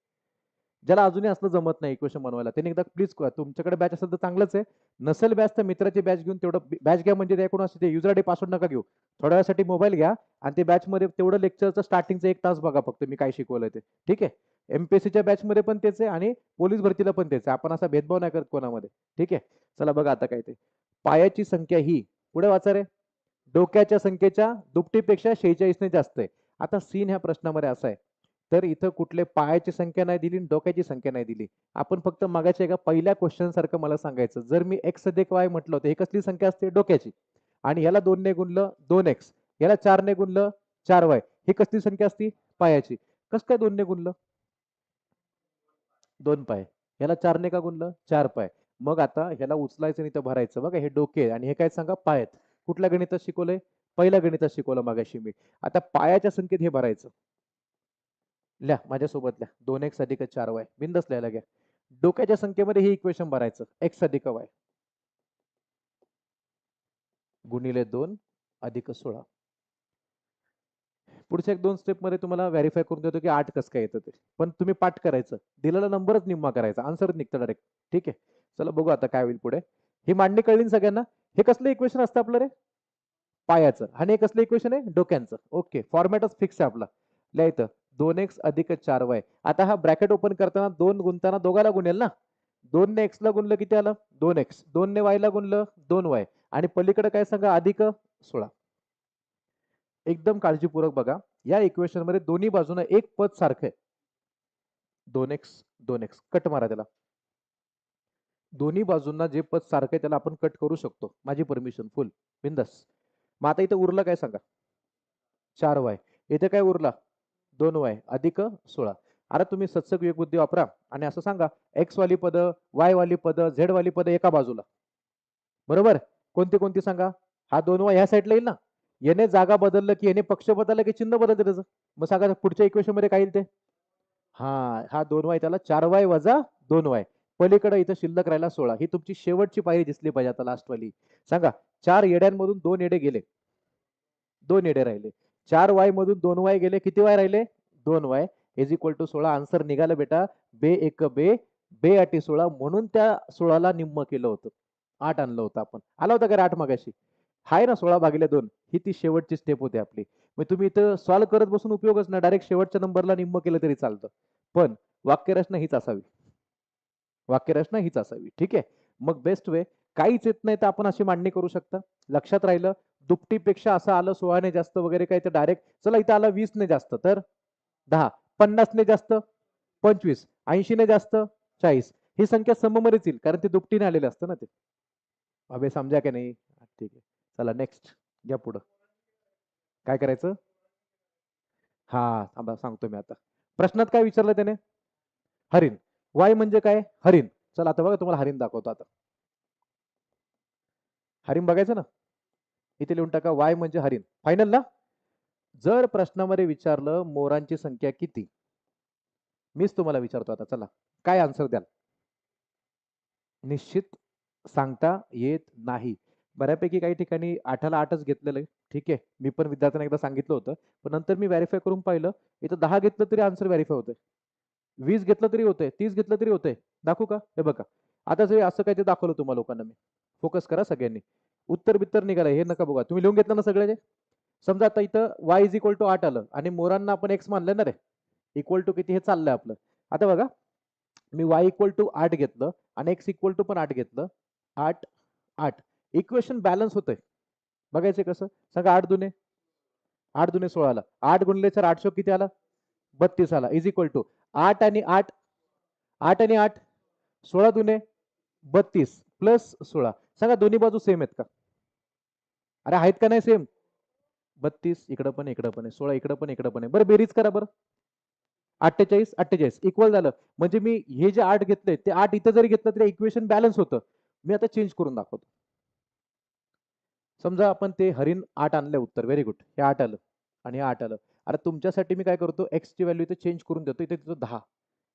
ज्याला अजूनही असलं जमत नाही इक्वेशन बनवायला, त्यांनी एकदा प्लीज तुमच्याकडे बॅच असेल तर चांगलंच आहे. नसेल बॅच तर मित्राची बॅच घेऊन तेवढं बॅच घ्या, म्हणजे त्याकडून असं ते युजर आयडी पासवर्ड नका घेऊ. थोड्या वेळासाठी मोबाईल घ्या आणि ते बॅचमध्ये तेवढं लेक्चरचं स्टार्टिंगचं 1 तास बघा फक्त मी काय शिकवलंय ते. ठीक आहे. एमपीएससीच्या बॅचमध्ये पण तेच आहे आणि पोलीस भरतीला पण तेच आहे. आपण असा भेदभाव नाही करत कोणामध्ये. ठीक आहे. चला बघा आता काय ते. पायाची संख्या ही पुढे वाचा रे. डोक्याच्या संख्येच्या दुपटीपेक्षा 46ने जास्त आहे. आता सीन ह्या प्रश्नामध्ये असा आहे. तर इथं कुठले पायाची संख्या नाही दिली, डोक्याची संख्या नाही दिली. आपण फक्त मागाच्या एका पहिल्या क्वेश्चन सारखं मला सांगायचं. जर मी एक्स अधिक वाय म्हटलं होतं, हे कसली संख्या असते? डोक्याची. आणि ह्याला 2 ने गुणलं 2x, ह्याला 4 ने गुणलं 4y. ही कसली संख्या असती? पायाची. कसं काय 2 ने गुणलं? 2 पाय. ह्याला 4 ने का गुणलं? 4 पाय. मग आता ह्याला उचलायचं आणि इथं भरायचं. बघा हे डोके आणि हे काय सांगा? पाय आहेत. कुठल्या गणितात शिकवलंय? पहिल्या गणितात शिकवलं मगाशी मी. आता पायाच्या संख्येत हे भरायचं. लिहा माझ्यासोबत लिहा. 2x अधिक 4y. बिंदास लिहायला घ्या. डोक्याच्या संख्येमध्ये हे इक्वेशन भरायचं. x अधिक y. गुणिले 2 अधिक 16. पुढच्या 1-2 स्टेपमध्ये तुम्हाला व्हेरिफाय करून देतो की 8 कसं काय येतं ते. पण तुम्ही पाठ करायचं. दिलेला नंबरच निम्मा करायचा. आन्सर निघतं डायरेक्ट. ठीक आहे. चला बघू आता काय होईल पुढे. ही मांडणी कळली ना सगळ्यांना? हे कसलं इक्वेशन असतं आपलं रे? पायाचं. आणि हे कसलं इक्वेशन आहे? डोक्यांचं. ओके. फॉर्मॅटच फिक्स आहे आपला. लिहायचं 2x अधिक 4y. आता हा ब्रॅकेट ओपन करताना 2 गुणताना दोघाला गुणेल ना? 2 ने x ला गुणलं किती आलं? 2x. 2 ने y ला गुणलं 2y. आणि पलीकडे काय सांगा? अधिक 16. एकदम काळजीपूर्वक बघा. या इक्वेशन मध्ये दोन्ही बाजूने एक पद सारखं आहे. 2x 2x कट मारा त्याला. दोन्ही बाजूंना जे पद सारखं आहे त्याला आपण कट करू शकतो. माझी परमिशन फुल बिंदास. मग आता इथं उरलं काय सांगा? 4y. इथे काय उरला? 2y अधिक 16. आता तुम्ही सत्सग विवेकबुद्धी वापरा आणि असं सांगा x वाली पद, y वाली पद, z वाली पद एका बाजूला. बरोबर? कोणती कोणती सांगा? हा 2y ह्या साईडला येईल ना? याने जागा बदललं की याने पक्ष बदलला की चिन्ह बदलते त्याचं. मग सांगा पुढच्या इक्वेशन मध्ये काय येईल ते? हा 2y त्याला 4y वजा 2y. पलीकडे इथं शिल्लक राहिला 16. ही तुमची शेवटची पायरी दिसली पाहिजे आता लास्ट वाली. सांगा 4 येड्यांमधून 2 येडे गेले. 2 येडे राहिले. 4y मधून 2y गेले. किती y राहिले? 2y is equal to 16. Answer निघालं बेटा. बे एक बे, बे अटी 16. म्हणून त्या 16ला निम्म केलं होतं. 8 आणलं होतं आपण. आला होता का 8 मगाशी? हाय ना 16 भागिले 2. ही ती शेवटची स्टेप होती आपली. मग तुम्ही इथं सॉल्व्ह करत बसून उपयोगच नाही. डायरेक्ट शेवटच्या नंबरला निम्म केलं तरी चालतं. पण वाक्यरचना हीच असावी. वाक्यरचना हीच असावी. ठीक आहे. मग बेस्ट वे काहीच येत नाही तर आपण अशी मांडणी करू शकता. लक्षात राहिलं दुपटीपेक्षा असं आलं 16 ने जास्त वगैरे काय तर डायरेक्ट चला इथं आलं 20 ने जास्त तर 10, 50 ने जास्त 25, 80 ने जास्त 40. ही संख्या सममध्येच येईल कारण ते दुपटीने आलेले असतं ना ते. अबे समजा की नाही? ठीक आहे. चला नेक्स्ट घ्या पुढं. काय करायचं? हा थांबा सांगतो मी आता. प्रश्नात काय विचारलं त्याने? हरिण. वाय म्हणजे काय? हरिण. चला आता बघा तुम्हाला हरिण दाखवतो आता. हरिण बघायचं ना? इथे लिहून टाका वाय म्हणजे हरिण. फायनल ना? जर प्रश्नामध्ये विचारलं मोरांची संख्या किती? मीच तुम्हाला विचारतो आता चला. काय आन्सर द्याल? निश्चित सांगता येत नाही. बऱ्यापैकी काही ठिकाणी 8ला 8च घेतलेलं आहे. ठीक आहे. मी पण विद्यार्थ्यांना एकदा सांगितलं होतं. पण नंतर मी व्हेरिफाय करून पाहिलं. इथं 10 घेतलं तरी आन्सर व्हेरिफाय होतंय. 20 घेतलं तरी होतंय. 30 घेतलं तरी होतंय. दाखवू का? हे बघा. आता जे असं काही ते दाखवलं तुम्हाला लोकांना मी. फोकस करा सगळ्यांनी. उत्तर बित्तर निघालंय हे नका बघा. तुम्ही लिहून घेतलं ना सगळे? समजा आता इथं y इज इक्वल टू 8 आलं आणि मोरांना आपण x मानलं ना रे. इक्वल टू किती हे चाललंय आपलं. आता बघा मी y इक्वल टू 8 घेतलं आणि x इक्वल टू पण 8 घेतलं. 8 8 इक्वेशन बॅलन्स होतंय. बघायचं कसं? सांगा 8 दुने 8 दुने 16 आला. 8 गुणिले 4 8 किती आला? 32 आला. इज इक्वल टू 8 आणि 8 8 आणि 8 16 दुने 32 प्लस 16. सांगा दोन्ही बाजू सेम आहेत का? अरे आहेत का नाही सेम? 32 इकडं पण इकडं पण आहे. 16 इकडं पण आहे. बरं बेरीज करा बरं. 48 48 इक्वल झालं. म्हणजे मी हे जे 8 घेतले ते 8 इथं जरी घेतलं तरी इक्वेशन बॅलन्स होतं. मी आता चेंज करून दाखवतो. समजा आपण ते हरिण 8 आणलं उत्तर. Very good. हे 8 आलं आणि हे 8 आलं. आता तुमच्यासाठी मी काय करतो x ची व्हॅल्यू इथे चेंज करून देतो. इथे देतो 10.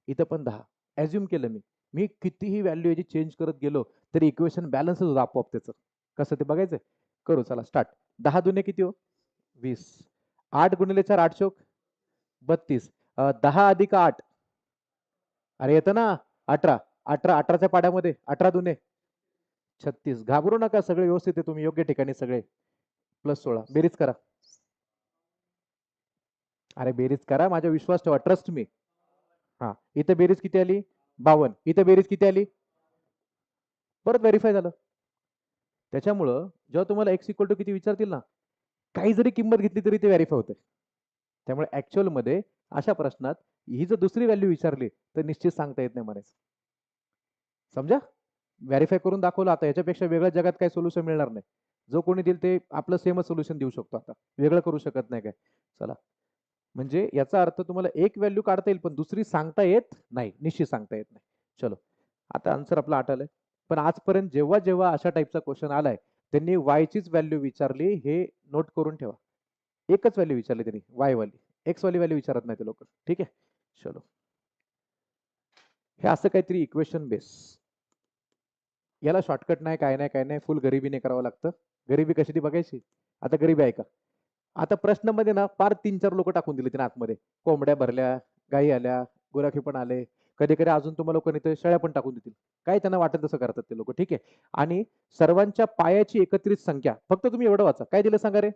इथं पण 10. अझ्युम केलं मी. मी कितीही व्हॅल्यू याची चेंज करत गेलो तरी इक्वेशन बॅलन्सच होतं आपोआप त्याचं. कसं ते बघायचंय? करू चला स्टार्ट. 10 दुने किती हो? 20. 8 गुणिले 4 8 चोक 32. 10 अधिक 8 अरे येतं ना 18. 18 18च्या पाड्यामध्ये 18 दुने 36. घाबरू नका सगळे व्यवस्थित आहे तुम्ही योग्य ठिकाणी सगळे. प्लस 16 बेरीज करा. अरे बेरीज करा माझा विश्वास ठेवा ट्रस्ट मी. हा इथे बेरीज किती आली? 52. इथे बेरीज किती आली? परत व्हेरीफाय झालं. त्याच्यामुळं जेव्हा तुम्हाला x इक्वल टू किती विचारतील ना काही जरी किंमत घेतली तरी ते व्हेरीफाय होते. त्यामुळे ऍक्च्युअल मध्ये अशा प्रश्नात ही जर दुसरी व्हॅल्यू विचारली तर निश्चित सांगता येत नाही म्हणायचं. समजा? व्हेरीफाय करून दाखवलं आता याच्यापेक्षा वेगळ्या जगात काही सोल्युशन मिळणार नाही. जो कोणी देईल ते आपलं सेमच सोल्युशन देऊ शकतो आता. वेगळं करू शकत नाही काय. चला. म्हणजे याचा अर्थ तुम्हाला एक व्हॅल्यू काढता येईल पण दुसरी सांगता येत नाही. निश्चित सांगता येत नाही. चलो. आता आन्सर आपला 8 आलाय. पण आजपर्यंत जेव्हा जेव्हा अशा टाईपचा क्वेश्चन आलाय त्यांनी y चीच व्हॅल्यू विचारली हे नोट करून ठेवा. एकच व्हॅल्यू विचारली त्यांनी y वाली. x वाली व्हॅल्यू विचारत नाही ते लोक. ठीक आहे. चलो. हे असं काहीतरी इक्वेशन बेस याला शॉर्टकट नाही, काय नाही, काय नाही, फुल गरिबीने करावं लागतं. गरिबी कशी ती बघायची. आता गरिबी आहे का. आता प्रश्नामध्ये ना फार 3-4 लोक टाकून दिले तिने आतमध्ये. कोंबड्या भरल्या, गायी आल्या, गुराखी पण आले. कधी-कधी अजून तुम्हाला लोकांनी ते शेळ्या पण टाकून देतील. काय त्यांना वाटेल तसं करतात ते लोक. ठीक आहे. आणि सर्वांच्या पायाची एकत्रित संख्या. फक्त तुम्ही एवढं वाचा. काय दिलं सांगा रे?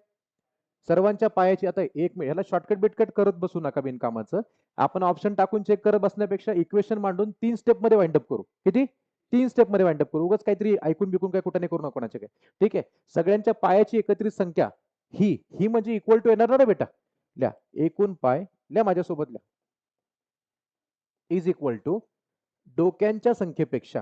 सर्वांच्या पायाची. आता एक मिनिट, ह्याला शॉर्टकट बिटकट करत बसू नका बिनकामाचं. आपण ऑप्शन टाकून चेक करत बसण्यापेक्षा इक्वेशन मांडून 3 स्टेप मध्ये वाइंड अप करू. किती? 3 स्टेप मध्ये वाइंड अप करू. उगाच काहीतरी ऐकून बिकून काय कुठं नाही करू नका कोणाचे काय. ठीक आहे. सगळ्यांच्या पायाची एकत्रित संख्या ही म्हणजे इक्वल टू येणार ना रे बेटा. लिहा. एकूण पाय लिहा माझ्यासोबत लिहा. इज इक्वल टू डोक्यांच्या संख्येपेक्षा.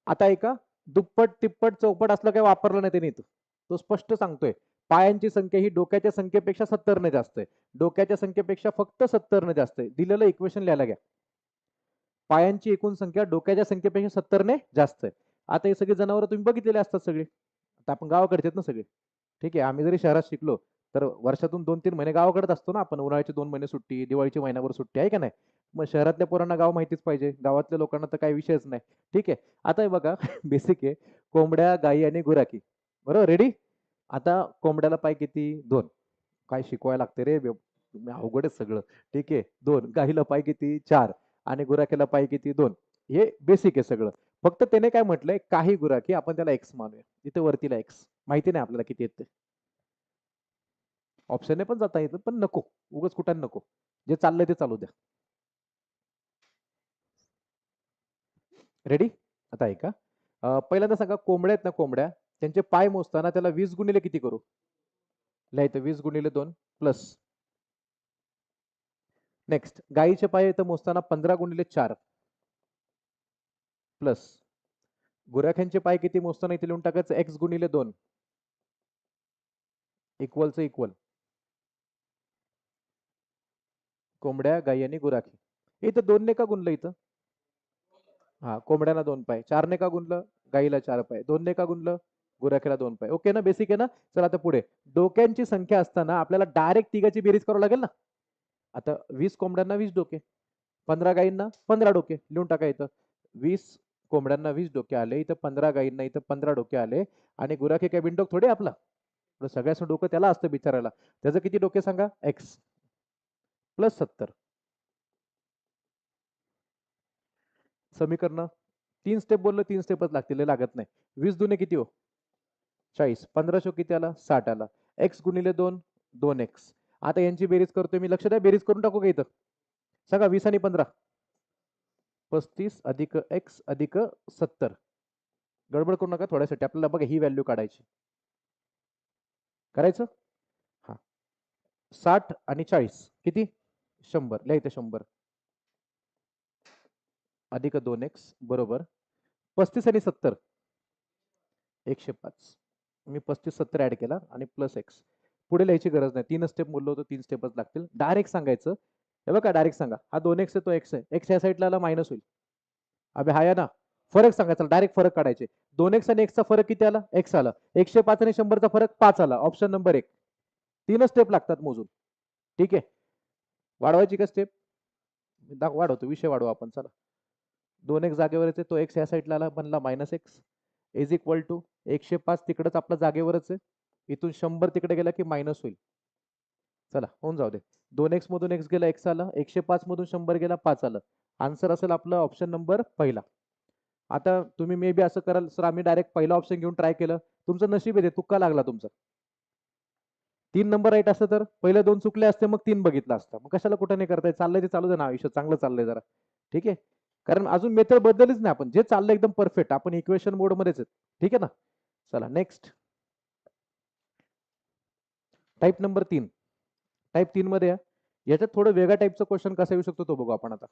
आता ऐका, दुप्पट तिप्पट चौपट असलं काही वापरलं नाही त्यांनी इथं. तो स्पष्ट सांगतोय पायांची संख्या ही डोक्याच्या संख्येपेक्षा 70 ने जास्त आहे. डोक्याच्या संख्येपेक्षा फक्त 70 ने जास्त आहे. दिलेलं इक्वेशन लिहायला घ्या. पायांची एकूण संख्या डोक्याच्या संख्येपेक्षा 70 ने जास्त आहे. आता हे सगळे जनावर तुम्ही बघितलेले असतात सगळे. आता आपण गावाकडचे आहेत ना सगळे. ठीक आहे. आम्ही जरी शहरात शिकलो तर वर्षातून 2-3 महिने गावाकडेच असतो ना आपण. उन्हाळ्याचे 2 महिने सुट्टी, दिवाळीची महिनाभर सुट्टी आहे का नाही. मग शहरातल्या पोरांना गाव माहितीच पाहिजे. गावातल्या लोकांना तर काही विषयच नाही. ठीक आहे. आता हे बघा बेसिक आहे. कोंबड्या, गायी आणि गुराखी. बरोबर रेडी. आता कोंबड्याला पाय किती? 2. काय शिकवायला लागते रे. अवघड आहे सगळं. ठीक आहे. 2. गाईला पाय किती? 4. आणि गुराख्याला पाय किती? 2. हे बेसिक आहे सगळं. फक्त त्याने काय म्हटलंय, काही गुराखी आपण त्याला एक्स मानूया. इथे वरतीला एक्स माहिती नाही आपल्याला किती येते. ऑप्शनने पण जाता येतं पण नको. उगाच कुठं नको. जे चाललंय ते चालू द्या. रेडी. आता ऐका. पहिल्यांदा सांगा, कोंबड्या आहेत ना कोंबड्या, त्यांचे पाय मोजताना त्याला 20 गुणिले किती करू. लिहायचं 20 गुणिले 2 प्लस. नेक्स्ट गाईचे पाय इथं मोजताना 15 गुणिले 4 प्लस. गुराख्यांचे पाय किती मोजताना इथे लिहून टाकायचं एक्स गुणिले 2 इक्वलचं इक्वल. कोंबड्या, गाई आणि गुराखी. इथं 2 ने का गुणलं इथं. हा, कोंबड्यांना 2 पाय. 4 ने का गुणलं. गाईला 4 पाय. 2 ने का गुणलं. गुराखीला 2 पाय. ओके ना, बेसिक आहे ना. चला आता पुढे. डोक्यांची संख्या असताना आपल्याला डायरेक्ट तिघाची बेरीज करावं लागेल ना. आता 20 कोंबड्यांना 20 डोके, 15 गायींना 15 डोके लिहून टाका इथं. 20 कोंबड्यांना 20 डोके आले, इथं 15 गायींना इथं 15 डोके आले. आणि गुराखी काय बिनडोक थोडे आपला. सगळ्याचं डोकं त्याला असतं बिचारायला. त्याचं किती डोके सांगा. X plus 70. समीकरण 3 स्टेप बोललो, 3 स्टेपच लागतील, लागत नाही. 20 दुने किती हो. 40. 1500 किती आला. 60 आला. एक्स गुणिले 2 2x. आता यांची बेरीज करतोय मी. लक्ष द्या, बेरीज करून टाकू का इथं. सांगा 20 आणि 15. 35 अधिक एक्स अधिक 70. गडबड करू नका थोड्यासाठी. आपल्याला बघा ही व्हॅल्यू काढायची. करायचं. हा, 60 आणि 40 किती. 100. लिहायचं 100 अधिक 2x बरोबर 35 आणि 70 105. मी 35 70 ऍड केला आणि प्लस एक्स. पुढे लिहायची गरज नाही. 3 स्टेप बोललो होतो, 3 स्टेपच लागतील. डायरेक्ट सांगायचं. हे बघा डायरेक्ट सांगा. हा 2x आहे, तो एक्स आहे. एक्स या साईडला आला मायनस होईल. अबे हा या ना. फरक सांगायचा डायरेक्ट फरक काढायचे. 2x आणि एक्सचा फरक किती आला. एक्स आला. 105 आणि 100चा फरक 5 आला. Option number 1. 3 स्टेप लागतात मोजून. ठीक आहे. वाढवायची का स्टेप. वाढवतो. विषय वाढवू आपण. चला. 2x जागेवर येते, तो एक्स या साईडला आला, बनला minus x is equal to 105 तिकडेच आपला जागेवरच आहे. इथून 100 तिकडे गेला की मायनस होईल. चला होऊन जाऊ दे. 2x मधून एक्स गेला, एक्स आला. 105 मधून 100 गेला, 5 आलं. आन्सर असेल आपलं ऑप्शन नंबर पहिला. आता तुम्ही मे बी असं कराल सर, आम्ही डायरेक्ट पहिला ऑप्शन घेऊन ट्राय केलं. तुमचं नशीब आहे, तुक्का लागला तुमचा. 3 नंबर राईट असतं तर पहिले 2 चुकले असते, मग 3 बघितला असता. मग कशाला कुठं नाही करताय. चाललंय ते चालू दे ना, आयुष्य चांगलं चाललंय जरा. ठीक आहे. कारण अजून मेथड बदललीच नाही आपण. जे चाललंय एकदम परफेक्ट. आपण इक्वेशन मोड मध्येच आहेत. ठीक आहे ना. चला नेक्स्ट. Type number 3. टाईप 3 मध्ये याच्यात थोडं वेगळ्या टाईपचा क्वेश्चन कसा येऊ शकतो तो बघू आपण आता.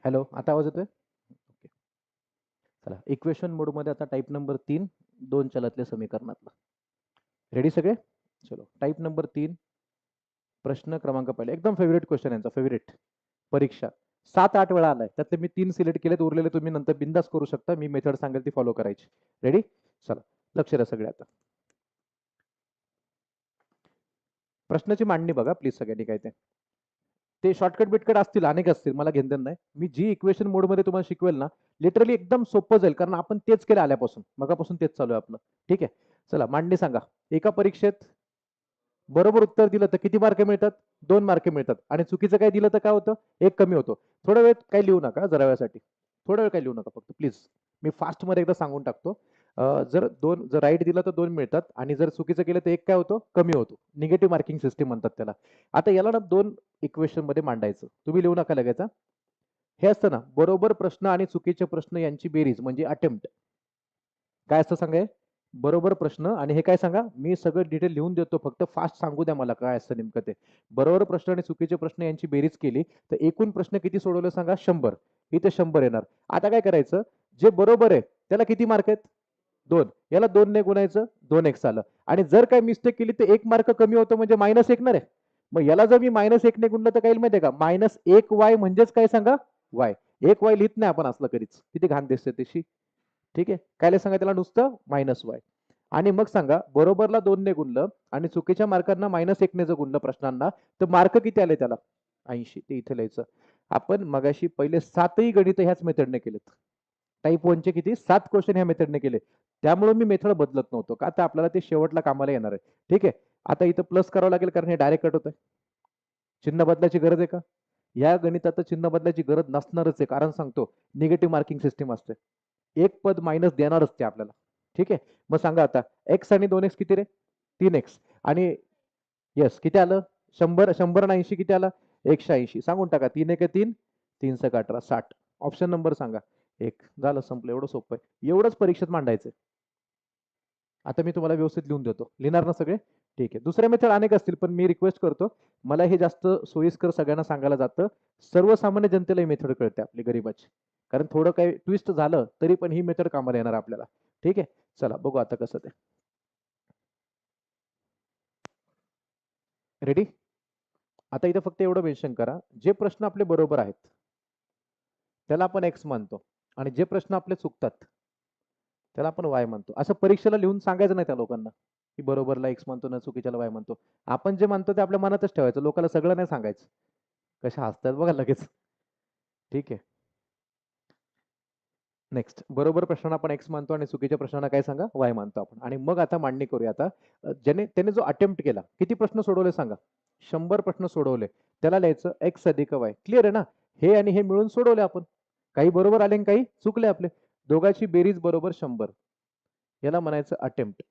हॅलो, आता आवाज येतोय? ओके. चला, इक्वेशन मोडमध्ये आता टाईप नंबर 3 2 चलातले समीकरणातलं. रेडी सगळे? चलो, टाईप नंबर 3 प्रश्न क्रमांक पहिला एकदम फेवरेट क्वेश्चन यांचा, फेवरेट. परीक्षा 7-8 वेळा आलाय, त्यातले मी 3 सिलेक्ट केलेत, उरलेले तुम्ही नंतर बिंदास करू शकता. मी मेथड सांगेल ती फॉलो करायची. रेडी? चला, लक्ष द्या सगळे आता. प्रश्नाची मांडणी बघा प्लीज सगळ्यांनी. काय ते शॉर्टकट बिटकट असतील, अनेक असतील, मला घेणं नाही. मी जी इक्वेशन मोडमध्ये तुम्हाला शिकवेल ना, लिटरली एकदम सोपं जाईल, कारण आपण तेच केलं आल्यापासून, मगापासून तेच चालू आहे आपलं. ठीक आहे, चला मांडणी सांगा. एका परीक्षेत बरोबर उत्तर दिलं तर किती मार्क मिळतात? 2 मार्क मिळतात. आणि चुकीचं काय दिलं तर काय होतं? 1 कमी होतो. थोडा वेळ काही लिहू नका, जरा वेळासाठी थोडा वेळ काही लिहू नका फक्त प्लीज. मी फास्टमध्ये एकदा सांगून टाकतो. जर राईट दिलं तर 2 मिळतात, आणि जर चुकीचं केलं तर 1 काय होतो? कमी होतो. निगेटिव्ह मार्किंग सिस्टीम म्हणतात त्याला. आता याला ना 2 इक्वेशन मध्ये मांडायचं. तुम्ही लिहू नका लगेच. हे असतं ना, बरोबर प्रश्न आणि चुकीचे प्रश्न यांची बेरीज म्हणजे अटेम्प्ट. काय असतं सांगा? बरोबर प्रश्न आणि हे काय सांगा, मी सगळं डिटेल लिहून देतो, फक्त फास्ट सांगू द्या मला काय असतं नेमकं ते. बरोबर प्रश्न आणि चुकीचे प्रश्न यांची बेरीज केली तर एकूण प्रश्न किती सोडवले सांगा? 100. इथे 100 येणार. आता काय करायचं, जे बरोबर आहे त्याला किती मार्क आहेत? 2. याला 2 ने गुणायचं, 2x आलं. आणि जर काय मिस्टेक केली तर 1 मार्क कमी होतो, म्हणजे -1 ना रे. मग याला जर मी -1 ने गुणलं तर काय येईल माहितीये का? -1y म्हणजेच काय सांगा? y. 1y लिहित नाही आपण असलं कधीच, किती घाण दिसते तशी. ठीक आहे, काय सांगा त्याला? नुसतं -y. आणि मग सांगा, बरोबरला 2 ने गुणलं आणि चुकीच्या मार्कांना -1 ने जर गुणलं प्रश्नांना, तर मार्क किती आले त्याला? 80. ते इथे लिहायचं. आपण मगाशी पहिले 7ही गणित ह्याच मेथडने केलेत. टाइप 1 चे किती? 7 क्वेश्चन ह्या मेथडने केले. त्यामुळे मी मेथड बदलत नव्हतो, का तर आपल्याला ते शेवटला कामाला येणार आहे. ठीक आहे, आता इथं प्लस करावं लागेल, कारण हे डायरेक्ट कट होतंय. चिन्ह बदलायची गरज आहे का? या गणितात चिन्ह बदलायची गरज नसणारच आहे, कारण सांगतो, निगेटिव्ह मार्किंग सिस्टीम असते. एक पद मायनस देणारच ते आपल्याला. ठीक आहे, मग सांगा आता, एक्स आणि 2x किती रे? 3x. आणि येस किती आलं? 100. 100 आणि 80 किती आला? 180. सांगून टाका, 3 1 3, 3 6 18, 60. ऑप्शन नंबर सांगा. 1. झालं, संपलं. एवढं सोपं आहे. एवढंच परीक्षेत मांडायचं. आता मी तुम्हाला व्यवस्थित लिहून देतो. लिहिणार ना सगळे? ठीक आहे. दुसऱ्या मेथड अनेक असतील, पण मी रिक्वेस्ट करतो, मला हे जास्त सोयीस्कर सगळ्यांना सांगायला जातं. सर्वसामान्य जनतेला ही मेथड कळते आपली गरीबाची. कारण थोडं काही ट्विस्ट झालं तरी पण ही मेथड कामाला येणार आपल्याला. ठीक आहे, चला बघू आता कसं ते. रेडी? आता इथे फक्त एवढं मेन्शन करा, जे प्रश्न आपले बरोबर आहेत त्याला आपण एक्स मानतो, आणि जे प्रश्न आपले चुकतात त्याला आपण वाय मानतो. असं परीक्षेला लिहून सांगायचं नाही त्या लोकांना की बरोबरला एक्स मानतो ना चुकीच्याला वाय मानतो. आपण जे मानतो ते आपल्या मनातच ठेवायचं, लोकांना सगळं नाही सांगायचं. कशा हसतात बघा लगेच. ठीक आहे, नेक्स्ट. बरोबर प्रश्नांना आपण एक्स मानतो आणि चुकीच्या प्रश्नांना काय सांगा? वाय मानतो आपण. आणि मग आता मांडणी करूया. आता ज्याने त्याने जो अटेम्प्ट केला, किती प्रश्न सोडवले सांगा? 100 प्रश्न सोडवले, त्याला लिहायचं एक्स अधिक वाय. क्लिअर आहे ना? हे आणि हे मिळून सोडवले आपण. काही बरोबर आले आणि काही चुकले आपले. दोघांची बेरीज बरोबर 100. याला म्हणायचं अटेम्प्ट.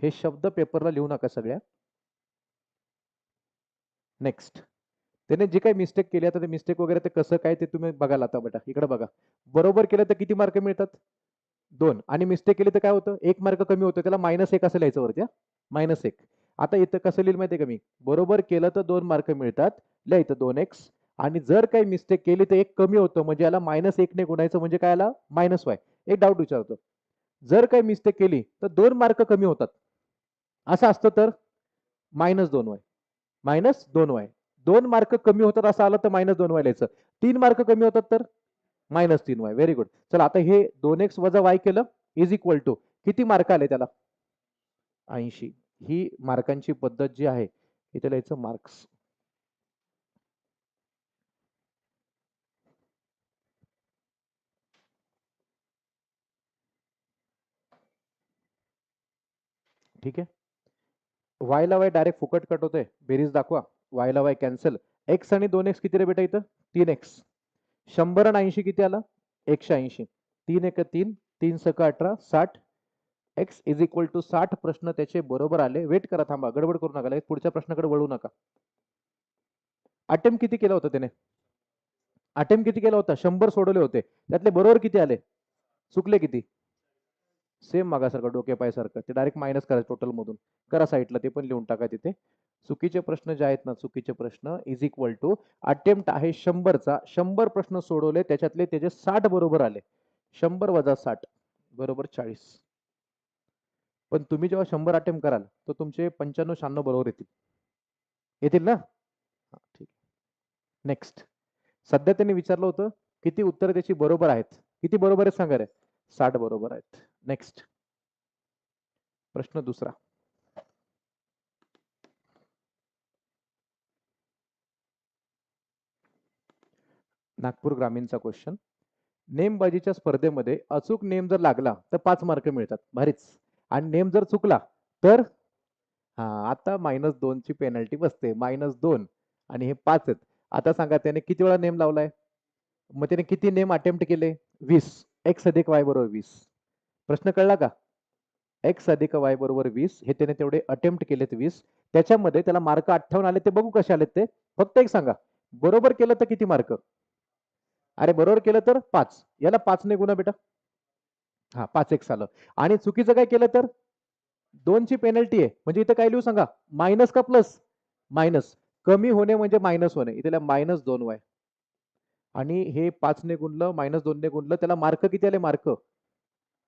हे शब्द पेपरला लिहू नका सगळ्या. नेक्स्ट. त्याने जे काही मिस्टेक केली, आता ते मिस्टेक वगैरे ते कसं काय ते तुम्ही बघाल. आता बेटा इकडे बघा. बरोबर केलं तर किती मार्क मिळतात? 2. आणि मिस्टेक केली तर काय होतं? 1 मार्क कमी होतं. त्याला -1 असं लिहायचं वरती. -1. आता इथं कसं लिहिलं माहितीये का मी? बरोबर केलं तर 2 मार्क मिळतात, लिहायचं 2x. आणि जर काही मिस्टेक केली तर 1 कमी होतं, म्हणजे याला -1 ने गुणायचं, म्हणजे काय आला? -y. एक डाऊट विचारतो, जर काही मिस्टेक केली तर 2 मार्क कमी होतात, असं असतं तर -2y. -2y. 2 मार्क कमी होतात असं आलं तर -2y लिहायचं. 3 मार्क कमी होतात तर -3y. Very good. चला, आता हे 2x वजा y केलं इज इक्वल टू किती मार्क आले त्याला? 80. ही मार्कांची पद्धत जी आहे, इथे लिहायचं मार्क्स. ठीक आहे, y ला y डायरेक्ट फुकट कट होतंय, बेरीज दाखवा. y ला y कॅन्सल. x आणि 2x किती रे बेटा इथं? 3x. 100 आणि 80 किती आला? 180. 3 1 3, 3 6 18, 60. X is equal to 60. प्रश्न त्याचे बरोबर आले. वेट करा, थांबा, गडबड करू नका, पुढच्या प्रश्नाकडे वळू नका. अटेम्प्ट किती केला होता त्याने? अटेम्प्ट किती केला होता? 100 सोडवले होते, त्यातले बरोबर किती आले? चुकले किती? सेम मागासारखं डोके पायसारखं ते डायरेक्ट मायनस करायचं टोटल मधून. करा साईडला, ते पण लिहून टाका तिथे. चुकीचे प्रश्न जे आहेत ना, चुकीचे प्रश्न इज इक्वल टू अटेम्प्ट आहे 100चा, 100 प्रश्न सोडवले त्याच्यातले त्याचे 60 बरोबर आले. 100 वजा 60 बरोबर 40. पण तुम्ही जेव्हा 100 अटेम्प्ट कराल तर तुमचे 95-96 बरोबर येतील. येतील ना? ठीक. नेक्स्ट. सध्या त्यांनी विचारलं होतं किती उत्तर त्याची बरोबर आहेत. किती बरोबर आहेत सांगा रे? 60 बरोबर आहेत. नेक्स्ट. प्रश्न दुसरा. नागपूर ग्रामीणचा क्वेश्चन. नेमबाजीच्या स्पर्धेमध्ये अचूक नेम जर लागला तर 5 मार्क मिळतात. भारीच. आणि नेम जर चुकला तर आता -2 ची पेनल्टी बसते. -2 आणि हे 5 आहेत. आता सांगा त्याने किती वेळा नेम लावलाय? मग त्याने किती नेम अटेम्प्ट केले? 20. x अधिक y बरोबर 20. प्रश्न कळला का? x अधिक y बरोबर 20 हे त्याने तेवढे अटेम्प्ट केलेत 20. त्याच्यामध्ये त्याला मार्क 58 आले. ते बघू कसे आलेत ते. फक्त एक सांगा, बरोबर केलं तर किती मार्क? अरे बरोबर केलं तर 5. याला 5 ने गुणा बेटा. 5x आलं. आणि चुकीचं काय केलं तर 2 ची पेनल्टी आहे. म्हणजे इथं काय लिहू सांगा? मायनस का प्लस? मायनस. कमी होणे म्हणजे मायनस होणे. इथे -2y. आणि हे 5 ने गुणलं, -2 ने गुणलं, त्याला मार्क किती आले? मार्क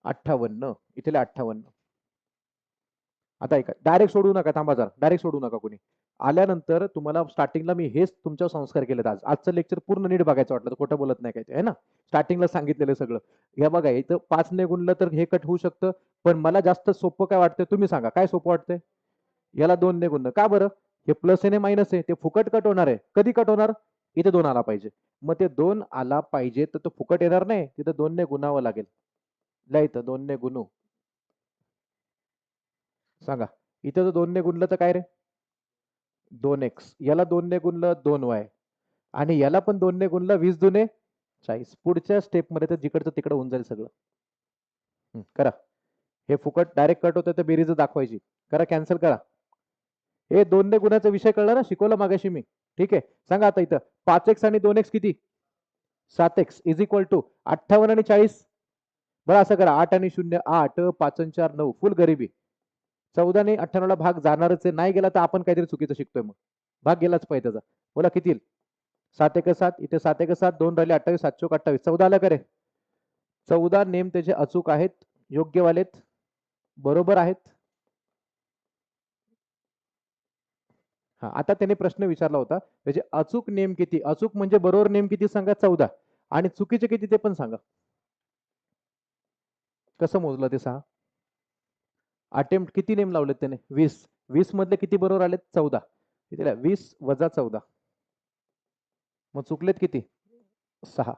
58. इथे 58. आता ऐका, डायरेक्ट सोडू नका, थांबा जरा, डायरेक्ट सोडू नका कोणी. आल्यानंतर तुम्हाला स्टार्टिंगला मी हेच तुमच्यावर संस्कार केलेत आज. आजचं लेक्चर पूर्ण नीट बघायचं वाटलं तर, खोटं बोलत नाही काय ते, आहे ना? स्टार्टिंगला सांगितलेलं सगळं. हे बघा, इथं 5 ने गुणलं तर हे कट होऊ शकतं, पण मला जास्त सोपं काय वाटतंय तुम्ही सांगा, काय सोपं वाटतंय? याला 2 ने गुणणं. का बरं? हे प्लस आहे मायनस आहे, ते फुकट कट होणार आहे. कधी कट होणार? इथे 2 आला पाहिजे. मग ते 2 आला पाहिजे तर तो फुकट येणार नाही, तिथं 2 ने गुणावं लागेल. इथं 2 ने गुणू. सांगा, इथं जर 2 ने गुणलं तर काय रे? 2x. याला 2 ने गुणलं 2y. आणि याला पण 2 ने गुणलं 20 दुने 40. पुढच्या स्टेपमध्ये तर जिकडचं तिकडं होऊन जाईल सगळं. करा. हे फुकट डायरेक्ट कट होतं तर बेरीज दाखवायची. करा, कॅन्सल करा. हे 2 ने गुणाचा विषय कळला ना, शिकवला मागाशी मी. ठीक आहे. सांगा आता इथं 5x आणि 2x किती? 7x इज इक्वल टू 58 आणि 40. बरं असं करा, 8 आणि 0 8, 5 आणि 4 9, फुल गरिबी. 14 ने 98 ला भाग जाणारच आहे. नाही गेला तर आपण काहीतरी चुकीचं शिकतोय मग. भाग गेलाच पाहिजे त्याचा. बोला किती येईल? 7 एक 7, इथे 7 एक 7, 2 राहिले 28, 7 चोक 28, 14 आलं का रे? 14 नेम त्याचे अचूक आहेत, योग्यवालेत, बरोबर आहेत. आता त्याने प्रश्न विचारला होता, त्याचे अचूक नेम किती? अचूक म्हणजे बरोबर नेम किती सांगा? 14. आणि चुकीचे किती ते पण सांगा. कसं मोजलं ते 6? अटेम्प्ट किती नेम लावलेत त्याने? 20. 20 मधले किती बरोबर आलेत? 14. इथे 20 वजा 14. मग चुकलेत किती? 6.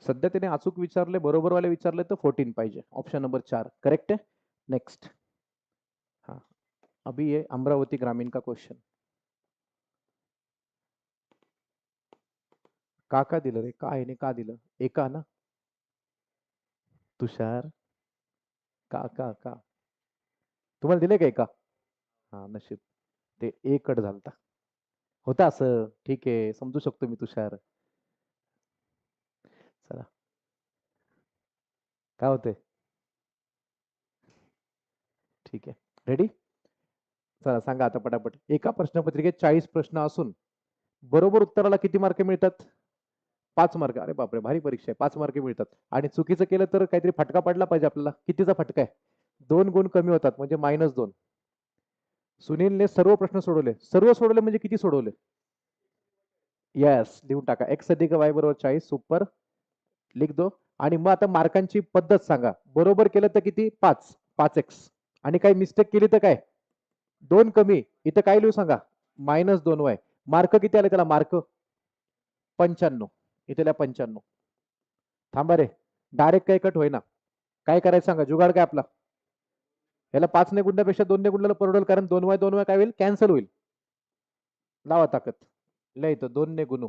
सध्या त्याने अचूक विचारले, बरोबरवाले विचारले तर 14 पाहिजे. ऑप्शन नंबर 4 करेक्ट है. नेक्स्ट. हाँ, अभी ये अमरावती ग्रामीण का क्वेश्चन. का दिलं रे? का आहे का दिलं? एका ना? तुषार, का तुम्हाला दिले का एका? नशीब. ते ए कट झालता. होता असं. ठीक आहे, समजू शकतो मी तुषार. चला, काय होते? ठीक आहे, रेडी? चला सांगा आता पटापट. एका प्रश्नपत्रिकेत 40 प्रश्न असून बरोबर उत्तराला किती मार्क मिळतात? 5 मार्क. अरे बापरे, भारी परीक्षा आहे. 5 मार्क मिळतात. आणि चुकीचं केलं तर काहीतरी फटका पडला पाहिजे आपल्याला. कितीचा फटका आहे? 2 गुण कमी होतात म्हणजे -2. सुनीलने सर्व प्रश्न सोडवले. सर्व सोडवले म्हणजे किती सोडवले? येस, लिहून टाका. x अधिक y बरोबर 40. सुपर. लिख दो. आणि मग आता मार्कांची पद्धत सांगा. बरोबर केलं तर किती? 5. 5x. आणि काही मिस्टेक केली तर काय? 2 कमी. इथं काय लिहू सांगा? -2y. मार्क किती आले त्याला? मार्क 95. इथे 95. थांबा रे, डायरेक्ट काय कट होईना. काय करायचं सांगा? जुगाड काय आपला? याला 5 ने गुणण्यापेक्षा 2 ने गुणलेलं परवडेल, कारण 2y काय होईल? कॅन्सल होईल. लावा ताकद. लय इथं 2 ने गुणू.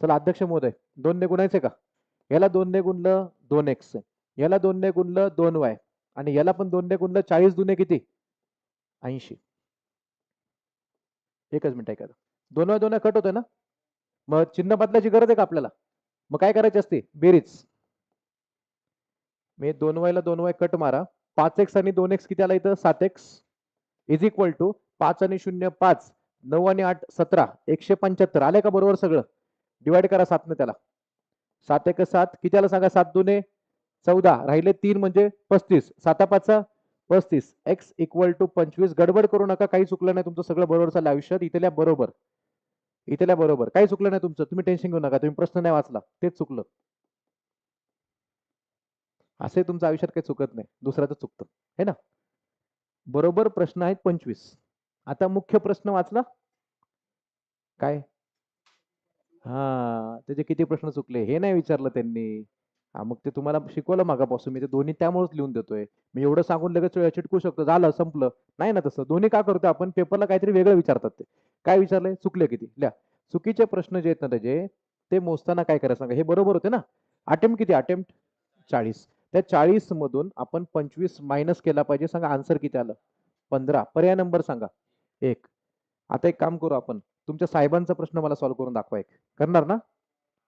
चला अध्यक्ष महोदय, 2 ने गुणायचे का? याला 2 ने गुणलं 2x, याला 2 ने गुणलं 2y, आणि याला पण 2 ने गुणलं 40 दुने किती? 80. एकच मिनिट ऐका. 2y 2y कट होतोय ना? मग चिन्ह बदलायची गरज आहे का आपल्याला? मग काय करायची असते बेरीज. मी 2y ला 2y कट मारा. 5x आणि 2x किती आला इथं 7x इज इक्वल टू 5 आणि 0 5 9 आणि 8 17 175 आले का बरोबर सगळं. डिवाइड करा 7 ने त्याला. 7 1 7 किती आलं सांगा 7 2 14 राहिले 3 म्हणजे 35 7 5 35 x इक्वल टू 25. गडबड करू नका काही चुकलं नाही तुमचं सगळं बरोबर चाललं आयुष्यात. इथल्या बरोबर इथल्या बरोबर काही चुकलं नाही तुमचं. तुम्ही टेन्शन घेऊ नका. तुम्ही प्रश्न नाही वाचला तेच चुकलं. असे तुमचं आयुष्यात काही चुकत नाही दुसऱ्याचं चुकतं है ना. बरोबर प्रश्न आहेत 25. आता मुख्य प्रश्न वाचला काय. हा त्याचे किती प्रश्न चुकले हे नाही विचारलं त्यांनी. हा मग ते तुम्हाला शिकवलं मागापासून मी ते दोन्ही त्यामुळेच लिहून देतोय. मी एवढं सांगून लगेच चिटकू शकतो झालं संपलं नाही ना. तसं दोन्ही का करतो आपण पेपरला काहीतरी वेगळं विचारतात. ते काय विचारलंय चुकले किती लिहा. चुकीचे प्रश्न जे आहेत ना त्याचे ते मोजताना काय करायचं सांगा. हे बरोबर होते ना. अटेम्प्ट किती अटेम्प्ट 40. त्या 40 मधून आपण 25 मायनस केला पाहिजे. सांगा आन्सर किती आलं 15. पर्याय नंबर सांगा 1. आता एक काम करू आपण. तुमच्या साहेबांचा प्रश्न मला सॉल्व्ह करून दाखवा. एक करणार ना.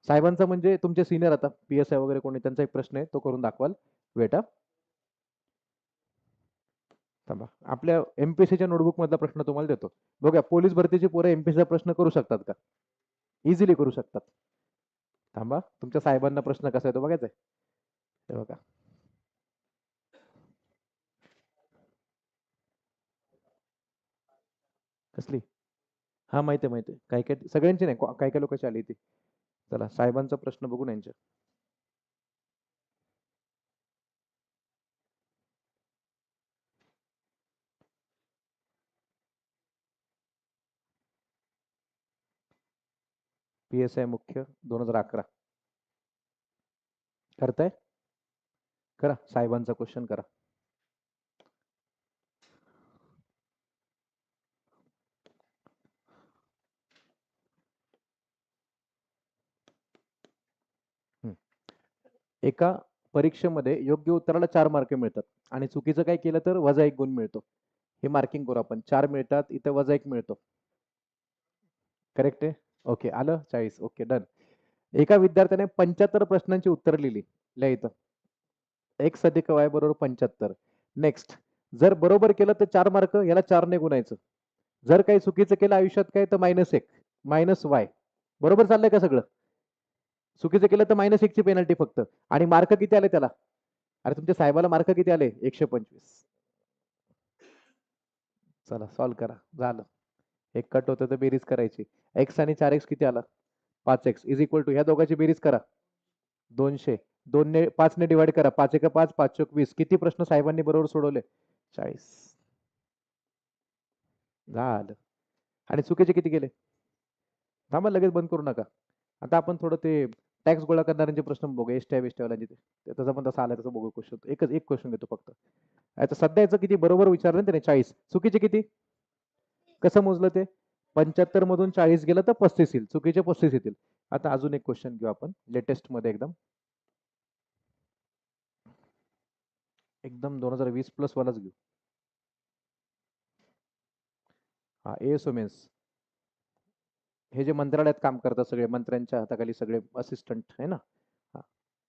साहेबांचा म्हणजे तुमचे सिनियर आता PSI वगैरे कोणी त्यांचा एक प्रश्न आहे तो करून दाखवाल. वेटा थांबा आपल्या MPSCच्या नोटबुक मधला प्रश्न तुम्हाला देतो. बघा पोलीस भरतीची पोरं MPSCचा प्रश्न करू शकतात का. इझिली करू शकतात. थांबा तुमच्या साहेबांना प्रश्न कसा आहे तो बघायचा आहे. बघा कसली. हा माहिती आहे माहिती आहे. काही काही सगळ्यांची नाही काही काही लोकांची आली ती. चला साहेबांचा प्रश्न बघून यांच्या. PSI मुख्य 2011 करताय. करा साहेबांचा क्वेश्चन करा. एका परीक्षेमध्ये योग्य उत्तराला 4 मार्क मिळतात आणि चुकीचं काय केलं तर वजा 1 गुण मिळतो. हे मार्किंग करू आपण. 4 मिळतात इथं वजा 1 मिळतो. करेक्ट आहे. ओके आलं 40. Okay done. एका विद्यार्थ्याने 75 प्रश्नांची उत्तर लिहिली. लिहा इथं. x अधिक y बरोबर 75. नेक्स्ट जर बरोबर केलं तर 4 मार्क याला 4 ने गुणायचं. जर काही चुकीचं केलं आयुष्यात काय तर -1 -y. बरोबर चाललंय का सगळं. चुकीचं केलं तर -1 ची पेनल्टी फक्त. आणि मार्क किती आले त्याला. अरे तुमच्या साहेबाला मार्क किती आले 125. चला सॉल्व करा झालं. एक कट होतं तर बेरीज करायची. x आणि 4x किती आला 5x इज इक्वल टू ह्या दोघांची बेरीज करा 200. 2 ने 5 ने डिवाइड करा 5 1 5 5 चौक 20. किती प्रश्न साहेबांनी बरोबर सोडवले 40. झालं. आणि चुकीचे किती गेले. थांबा लगेच बंद करू नका. आता आपण थोडं ते टॅक्स गोळा करणाऱ्यांचे प्रश्न बघू. एसट्या बिस्ट्यावाल्यांचे ते त्याचा पण तसा आलाय तसं बघू. क्वेश्चन एक क्वेश्चन घेतो फक्त. आता सध्या याचं किती बरोबर विचारलं त्याने 40. चुकीचे किती कसं मोजलं ते 75 मधून 40 गेलं तर 35 येईल. चुकीचे 35 येतील. आता अजून एक क्वेश्चन घेऊ आपण लेटेस्ट मध्ये एकदम एकदम 2020 प्लस वालाच घेऊ. हा एस वुमेन्स हे जे मंत्रालयात काम करतात सगळे मंत्र्यांच्या हाताखाली सगळे असिस्टंट आहे ना.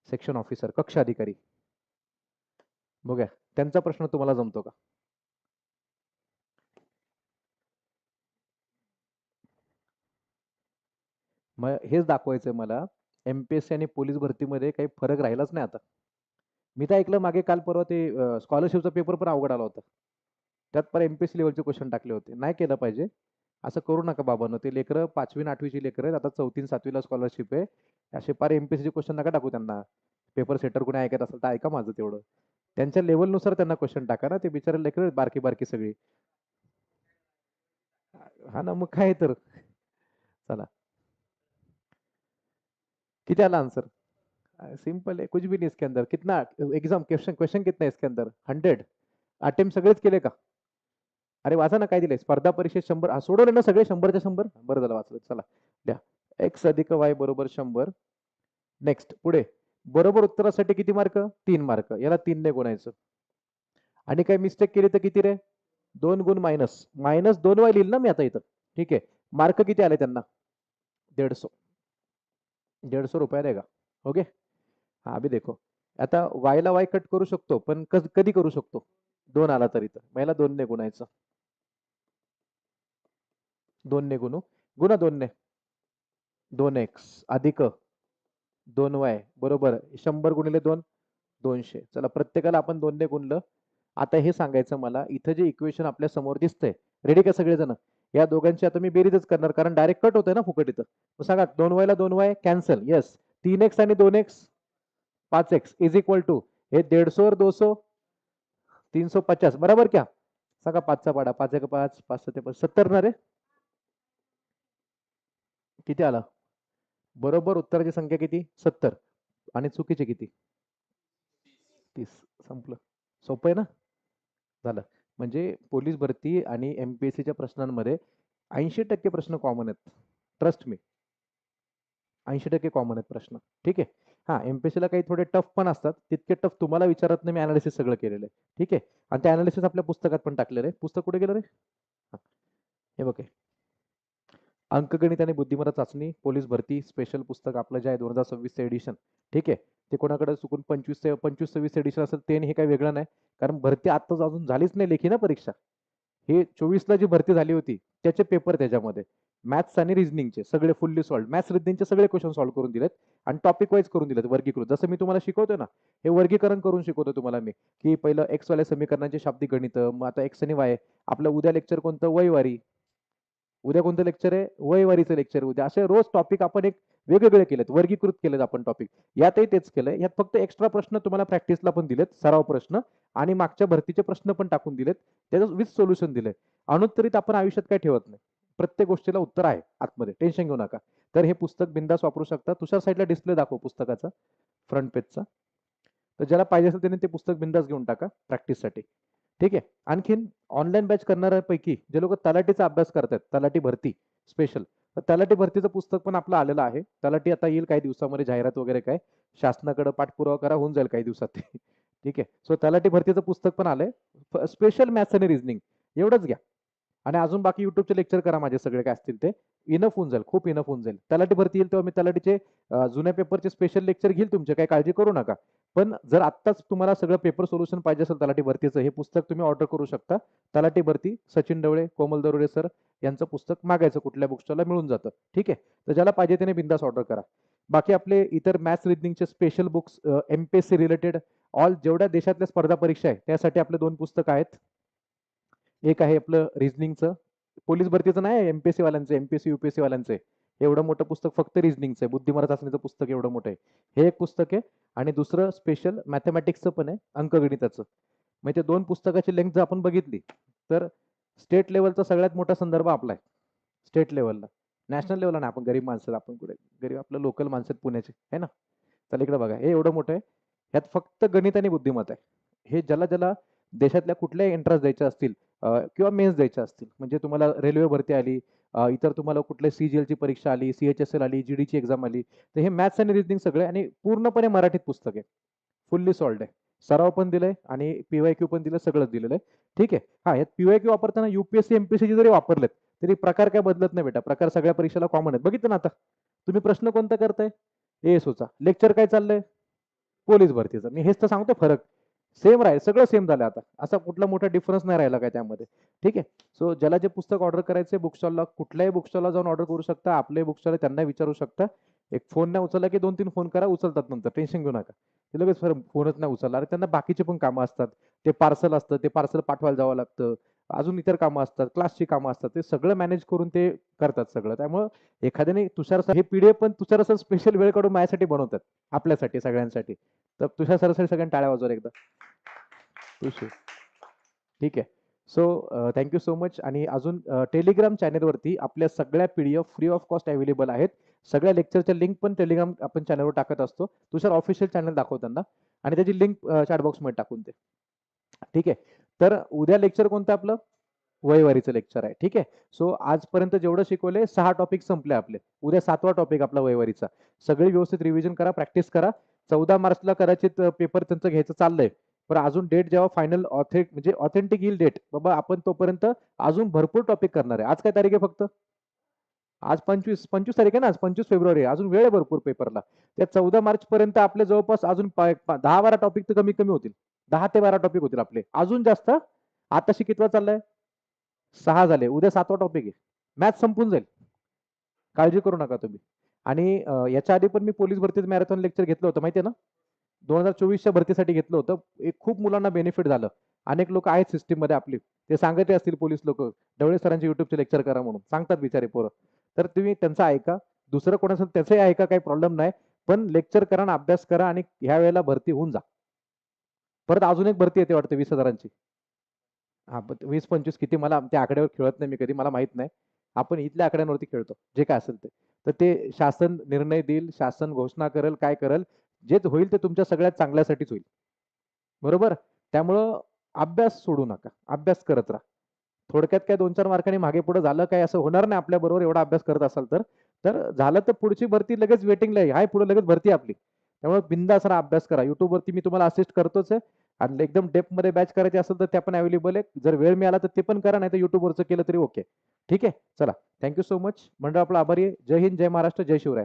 सेक्शन ऑफिसर कक्ष अधिकारी बघा त्यांचा प्रश्न तुम्हाला जमतो का. मग हेच दाखवायचंय मला. MPSC आणि पोलीस भरतीमध्ये काही फरक राहिलाच नाही आता. मी तर ऐकलं मागे काल परवा ते स्कॉलरशिपचा पेपर पण अवघड आला होता. त्यात पण MPSC लेवलचे क्वेश्चन टाकले होते. नाही केलं पाहिजे. असं करू नका बाबांनो. ते लेकरं 5वी आणि 8वीची लेकरं आहेत. आता 4थी 7वीला स्कॉलरशिप आहे. असे पार MPSC क्वेश्चन नका टाकू त्यांना. पेपर सेटर कोणी ऐकत असेल तर ऐका माझं तेवढं. त्यांच्या लेवलनुसार त्यांना क्वेश्चन टाका ना. ते बिचारे लेकरं बारकी बारकी सगळी. हा ना मग काय तर. चला किती आला आंसर. सिंपल है कुछ भी नहीं इसके अंदर. कितना एग्जाम क्वेश्चन क्वेश्चन कितना है इसके अंदर 100. अटेम्प्ट सगळेच केले का. अरे वाचा ना काय दिलंय स्पर्धा परीक्षेत 100. सोडवले ना सगळे 100च्या 100. बरं झालं वाचलं. चला द्या. x अधिक y बरोबर 100. नेक्स्ट पुढे बरोबर उत्तरासाठी किती मार्क 3 मार्क. याला 3 ने गुणायचं. आणि काही मिस्टेक केली तर किती रे 2 गुण मायनस मायनस 2 वाय लिहिल ना मी आता इथं. ठीक आहे. मार्क किती आले त्यांना 150. 150 रुपये देगा. ओके. हा अभी देखो, आता वायला वाय कट करू शकतो, पण कधी करू शकतो? 2 आला तरी तर. पहिला 2 ने गुणायचं. 2 ने गुणू. गुणा 2 ने. 2x अधिक 2y बरोबर 100 गुणिले 2 200. चला प्रत्येकाला आपण 2 ने गुणलं. आता हे सांगायचं मला, इथं जे इक्वेशन आपल्या समोर दिसतंय, रेडी का सगळेजण? या दोघांची आता मी बेरीजच करणार, कारण डायरेक्ट कट होतंय ना फुकट इथं. मग सांगा 2y ला 2y कॅन्सल. येस. 3x आणि 2x 5x is equal to हे 150 और 200 350 बराबर क्या? सांगा 5चा पाडा. 5 एक 5 5 7 70 ना रे? किती आला? बरोबर उत्तराची संख्या किती? 70. आणि चुकीचे किती? 30. संपलं. सोपं आहे ना? झालं. म्हणजे पोलीस भरती आणि एमपीएससीच्या प्रश्नांमध्ये 80% प्रश्न कॉमन आहेत. Trust me. 80% कॉमन आहेत प्रश्न. ठीक आहे. हां, एमपीएससीला काही थोडे टफ पण असतात. तितके टफ तुम्हाला विचारत नाही. मी अनालिसिस सगळं केलेलं आहे. ठीक आहे. आणि ते अनालिसिस आपल्या पुस्तकात पण टाकलेलं आहे. पुस्तक कुठे गेलं रे? हां, हे बघ. अंकगणित आणि बुद्धिमत्ता चाचणी पोलीस भरती स्पेशल पुस्तक आपलं जे आहे 2026 एडिशन. ठीक आहे. ते कोणाकडे चुकून 25-26 एडिशन असेल ते हे काही वेगळं नाही. कारण भरती आत्ताच अजून झालीच नाही लेखी ना परीक्षा. हे 24ला जी भरती झाली होती त्याचे पेपर त्याच्यामध्ये. मॅथ्स आणि रिझनिंगचे सगळे फुल्ली सॉल्व्ड. मॅथ्स रिझनिंगचे सगळे क्वेश्चन सॉल्व्ह करून दिलेत आणि टॉपिक वाईज करून दिलेत वर्गीकृत. जसं मी तुम्हाला शिकवतोय ना, हे वर्गीकरण करून शिकवतो तुम्हाला मी, की पहिलं एक्स वाल्या समीकरणांचे शाब्दिक गणित, मग आता एक्स आणि वाय. आपलं उद्या लेक्चर कोणतं? वयवारी. उद्या कोणतं लेक्चर आहे? वयवारीचं लेक्चर उद्या. असे रोज टॉपिक आपण एक वेगवेगळे केलेत, वर्गीकृत केलेत आपण टॉपिक. यातही तेच केलंय. यात फक्त एक्स्ट्रा प्रश्न तुम्हाला प्रॅक्टिसला पण दिलेत, सराव प्रश्न, आणि मागच्या भरतीचे प्रश्न पण टाकून दिलेत. त्याचं विथ सोल्युशन दिलंय. अनुत्तरित आपण आयुष्यात काय ठेवत नाही. प्रत्येक गोष्टीला उत्तर आहे आतमध्ये. टेन्शन घेऊ नका. तर हे पुस्तक बिंदास वापरू शकता. तुषार साईडला डिस्प्ले दाखव पुस्तकाचा, फ्रंट पेजचा. तर ज्याला पाहिजे असेल त्याने ते पुस्तक बिंदास घेऊन टाका प्रॅक्टिससाठी. ठीक आहे. आणखीन ऑनलाईन बॅच करणाऱ्यांपैकी जे लोक तलाठीचा अभ्यास करतात, तलाठी भरती स्पेशल, तर तलाठी भरतीचं पुस्तक पण आपलं आलेलं आहे. तलाठी आता येईल काही दिवसामध्ये, जाहिरात वगैरे काय, शासनाकडे पाठपुरावा करा, होऊन जाईल काही दिवसात ते. ठीक आहे. सो तलाठी भरतीचं पुस्तक पण आलंय. स्पेशल मॅथ्स आणि रिझनिंग एवढंच घ्या. आणि अजून बाकी युट्यूबचे लेक्चर करा माझे सगळे काय असतील ते. इनफ होऊन जाईल, खूप इनफ होऊन जाईल. तलाठी भरती येईल तेव्हा मी तलाठीचे जुन्या पेपरचे स्पेशल लेक्चर घेईल तुमचे, काही काळजी करू नका. पण जर आत्ताच तुम्हाला सगळं पेपर सोल्युशन पाहिजे असेल तलाठी भरतीचं, हे पुस्तक तुम्ही ऑर्डर करू शकता. तलाठी भरती सचिन ढवळे, कोमल दरोडे सर यांचं पुस्तक मागायचं कुठल्या बुक स्टॉलला मिळून जातं. ठीक आहे. तर ज्याला पाहिजे त्याने बिंदास ऑर्डर करा. बाकी आपले इतर मॅथ्स रिजनिंगचे special books, MPSC related all जेवढ्या देशातल्या स्पर्धा परीक्षा आहे त्यासाठी आपले 2 पुस्तकं आहेत. एक आहे आपलं रिझनिंगचं, पोलीस भरतीचं नाही, एमपीएससी वाल्यांचं, एमपीएससी युपीएससी वाल्यांचं आहे. एवढं मोठं पुस्तक फक्त रिझनिंगचं आहे. बुद्धिमत्ता चाचणीचं पुस्तक एवढं मोठं आहे. हे एक पुस्तक आहे. आणि दुसरं स्पेशल मॅथमॅटिक्सचं पण आहे, अंकगणिताचं. म्हणजे ते 2 पुस्तकाची लेंथ जर आपण बघितली तर स्टेट लेवलचा सगळ्यात मोठा संदर्भ आपला आहे. स्टेट लेवलला. नॅशनल लेवलला नाही, आपण गरीब माणसं, आपण कुठे गरीब, आपलं लोकल माणसं आहेत पुण्याचे, आहे ना. चला इकडे बघा, हे एवढं मोठं आहे. ह्यात फक्त गणित आणि बुद्धिमत्ता आहे. हे ज्याला ज्याला देशातल्या कुठल्याही एंट्रन्स द्यायच्या असतील किंवा मेन्स द्यायच्या असतील, म्हणजे तुम्हाला रेल्वे भरती आली, इतर तुम्हाला कुठल्या सीजीएलची परीक्षा आली, सीएचएसएल आली, जीडीची एक्झाम आली, तर हे मॅथ्स आणि रिजनिंग सगळे आणि पूर्णपणे मराठीत पुस्तक आहे. फुल्ली सॉल्ड आहे. सराव पण दिलाय आणि पीवायक्यू पण दिलं, सगळंच दिलेलं आहे. ठीक आहे. हा, यात पीवायक्यू वापरताना युपीएससी एमपीएससी जरी वापरलेत तरी प्रकार काय बदलत नाही बेटा. प्रकार सगळ्या परीक्षेला कॉमन आहेत. बघितलं ना आता. तुम्ही प्रश्न कोणता करताय? एएसओचा. लेक्चर काय चाललंय? पोलीस भरतीचा. मी हेच तर सांगतो फरक. सेम राहील, सगळं सेम झालं आता. असा कुठला मोठा डिफरन्स नाही राहिला काय त्यामध्ये. ठीक आहे. सो ज्याला जे पुस्तक ऑर्डर करायचे बुक स्टॉलला, कुठल्याही बुक स्टॉलला जाऊन ऑर्डर करू शकता. आपले बुक स्टॉल त्यांना विचारू शकता. एक फोन नाही उचलला की 2-3 फोन करा, उचलतात नंतर. टेन्शन घेऊ नका. ते लगेच फोनच नाही उचलला. अरे त्यांना बाकीचे पण कामं असतात. ते पार्सल असतं, ते पार्सल पाठवायला जावं लागतं. अजून इतर कामं असतात, क्लासची कामं असतात. ते सगळं मॅनेज करून ते करतात सगळं. त्यामुळं एखाद्याने तुषार सर हे पीडीएफ पण तुषार सर स्पेशल वेळ काढून माझ्यासाठी बनवतात. आपल्यासाठी सगळ्यांसाठी. तर तुषार सरांसाठी सगळ्यांनी टाळ्या वाजवा एकदा. तुषू. ठीक आहे. So thank you so much. आणि अजून टेलिग्राम चॅनेलवरती आपल्या सगळ्या PDF free of cost available आहेत. सगळ्या लेक्चरच्या लिंक पण टेलिग्राम आपण चॅनलवर टाकत असतो. तुषार ऑफिशियल चॅनल दाखव त्यांना आणि त्याची लिंक चॅट बॉक्समध्ये टाकून दे. ठीक आहे. तर उद्या लेक्चर कोणतं आपलं? वयवारीचं लेक्चर आहे. ठीक आहे. सो आजपर्यंत जेवढं शिकवलंय 6 टॉपिक संपले आपले. उद्या 7वा टॉपिक आपला वयवारीचा. सगळी व्यवस्थित रिव्हिजन करा, प्रॅक्टिस करा. 14 मार्चला कदाचित पेपर त्यांचं घ्यायचं चाललंय. पण अजून डेट जेव्हा फायनल म्हणजे ऑथेंटिक येईल डेट, बाबा आपण तोपर्यंत अजून भरपूर टॉपिक करणार आहे. आज काय तारीख आहे फक्त? आज 25 तारीख आहे ना, आज 25 फेब्रुवारी आहे. अजून वेळ आहे भरपूर पेपरला. त्या 14 मार्च पर्यंत आपले जवळपास अजून 10-12 टॉपिक तर कमी कमी होतील. 10 ते 12 टॉपिक होतील आपले. अजून जास्त. आताशी कितवा चाललाय? 6 झाले. उद्या 7वा टॉपिक आहे. मॅथ संपून जाईल. काळजी करू नका तुम्ही. आणि याच्या आधी पण मी पोलीस भरतीत मॅरेथॉन लेक्चर घेतलं होतं माहिती आहे ना? 2024च्या भरतीसाठी घेतलं होतं. एक खूप मुलांना बेनिफिट झालं. अनेक लोक आहेत सिस्टीममध्ये आपली. ते सांगतही असतील पोलीस लोक. ढवळे सरांचे युट्यूबचे लेक्चर करा म्हणून. सांगतात बिचारे पोरं. तर तुम्ही त्यांचं ऐका. दुसरं कोणाचं त्याचंही ऐका, काही प्रॉब्लेम नाही. पण लेक्चर करा आणि अभ्यास करा आणि ह्या वेळेला भरती होऊन जा. परत अजून एक भरती येते वाटतं 20,000ची. हां, 20-25 किती मला त्या आकड्यावर खेळत नाही मी कधी, मला माहीत नाही. आपण इथल्या आकड्यांवरती खेळतो, जे काय असेल ते. तर ते शासन निर्णय देईल, शासन घोषणा करेल, काय करेल, जे होईल ते तुमच्या सगळ्यात चांगल्यासाठीच होईल. बरोबर? त्यामुळं अभ्यास सोडू नका. अभ्यास करत राहा. थोडक्यात काय 2-4 मार्कांनी मागे-पुढे झालं, काय असं होणार नाही आपल्याबरोबर एवढा अभ्यास करत असाल तर. तर झालं तर पुढची भरती लगेच वेटिंगला आहे. पुढे लगेच भरती आपली. त्यामुळे बिनधास्त राहा, अभ्यास करा. YouTubeवरती मी तुम्हाला असिस्ट करतोच आहे. आणि एकदम डेप्थमध्ये बॅच करायची असेल तर त्या पण अवेलेबल आहे. जर वेळ मिळाला तर ते पण करा, नाहीतर YouTubeवरचं केलं तरी ओके. ठीक आहे? चला. Thank so much. मंडळ आपला आभारी आहे. जय हिंद, जय महाराष्ट्र, जय शिवराय.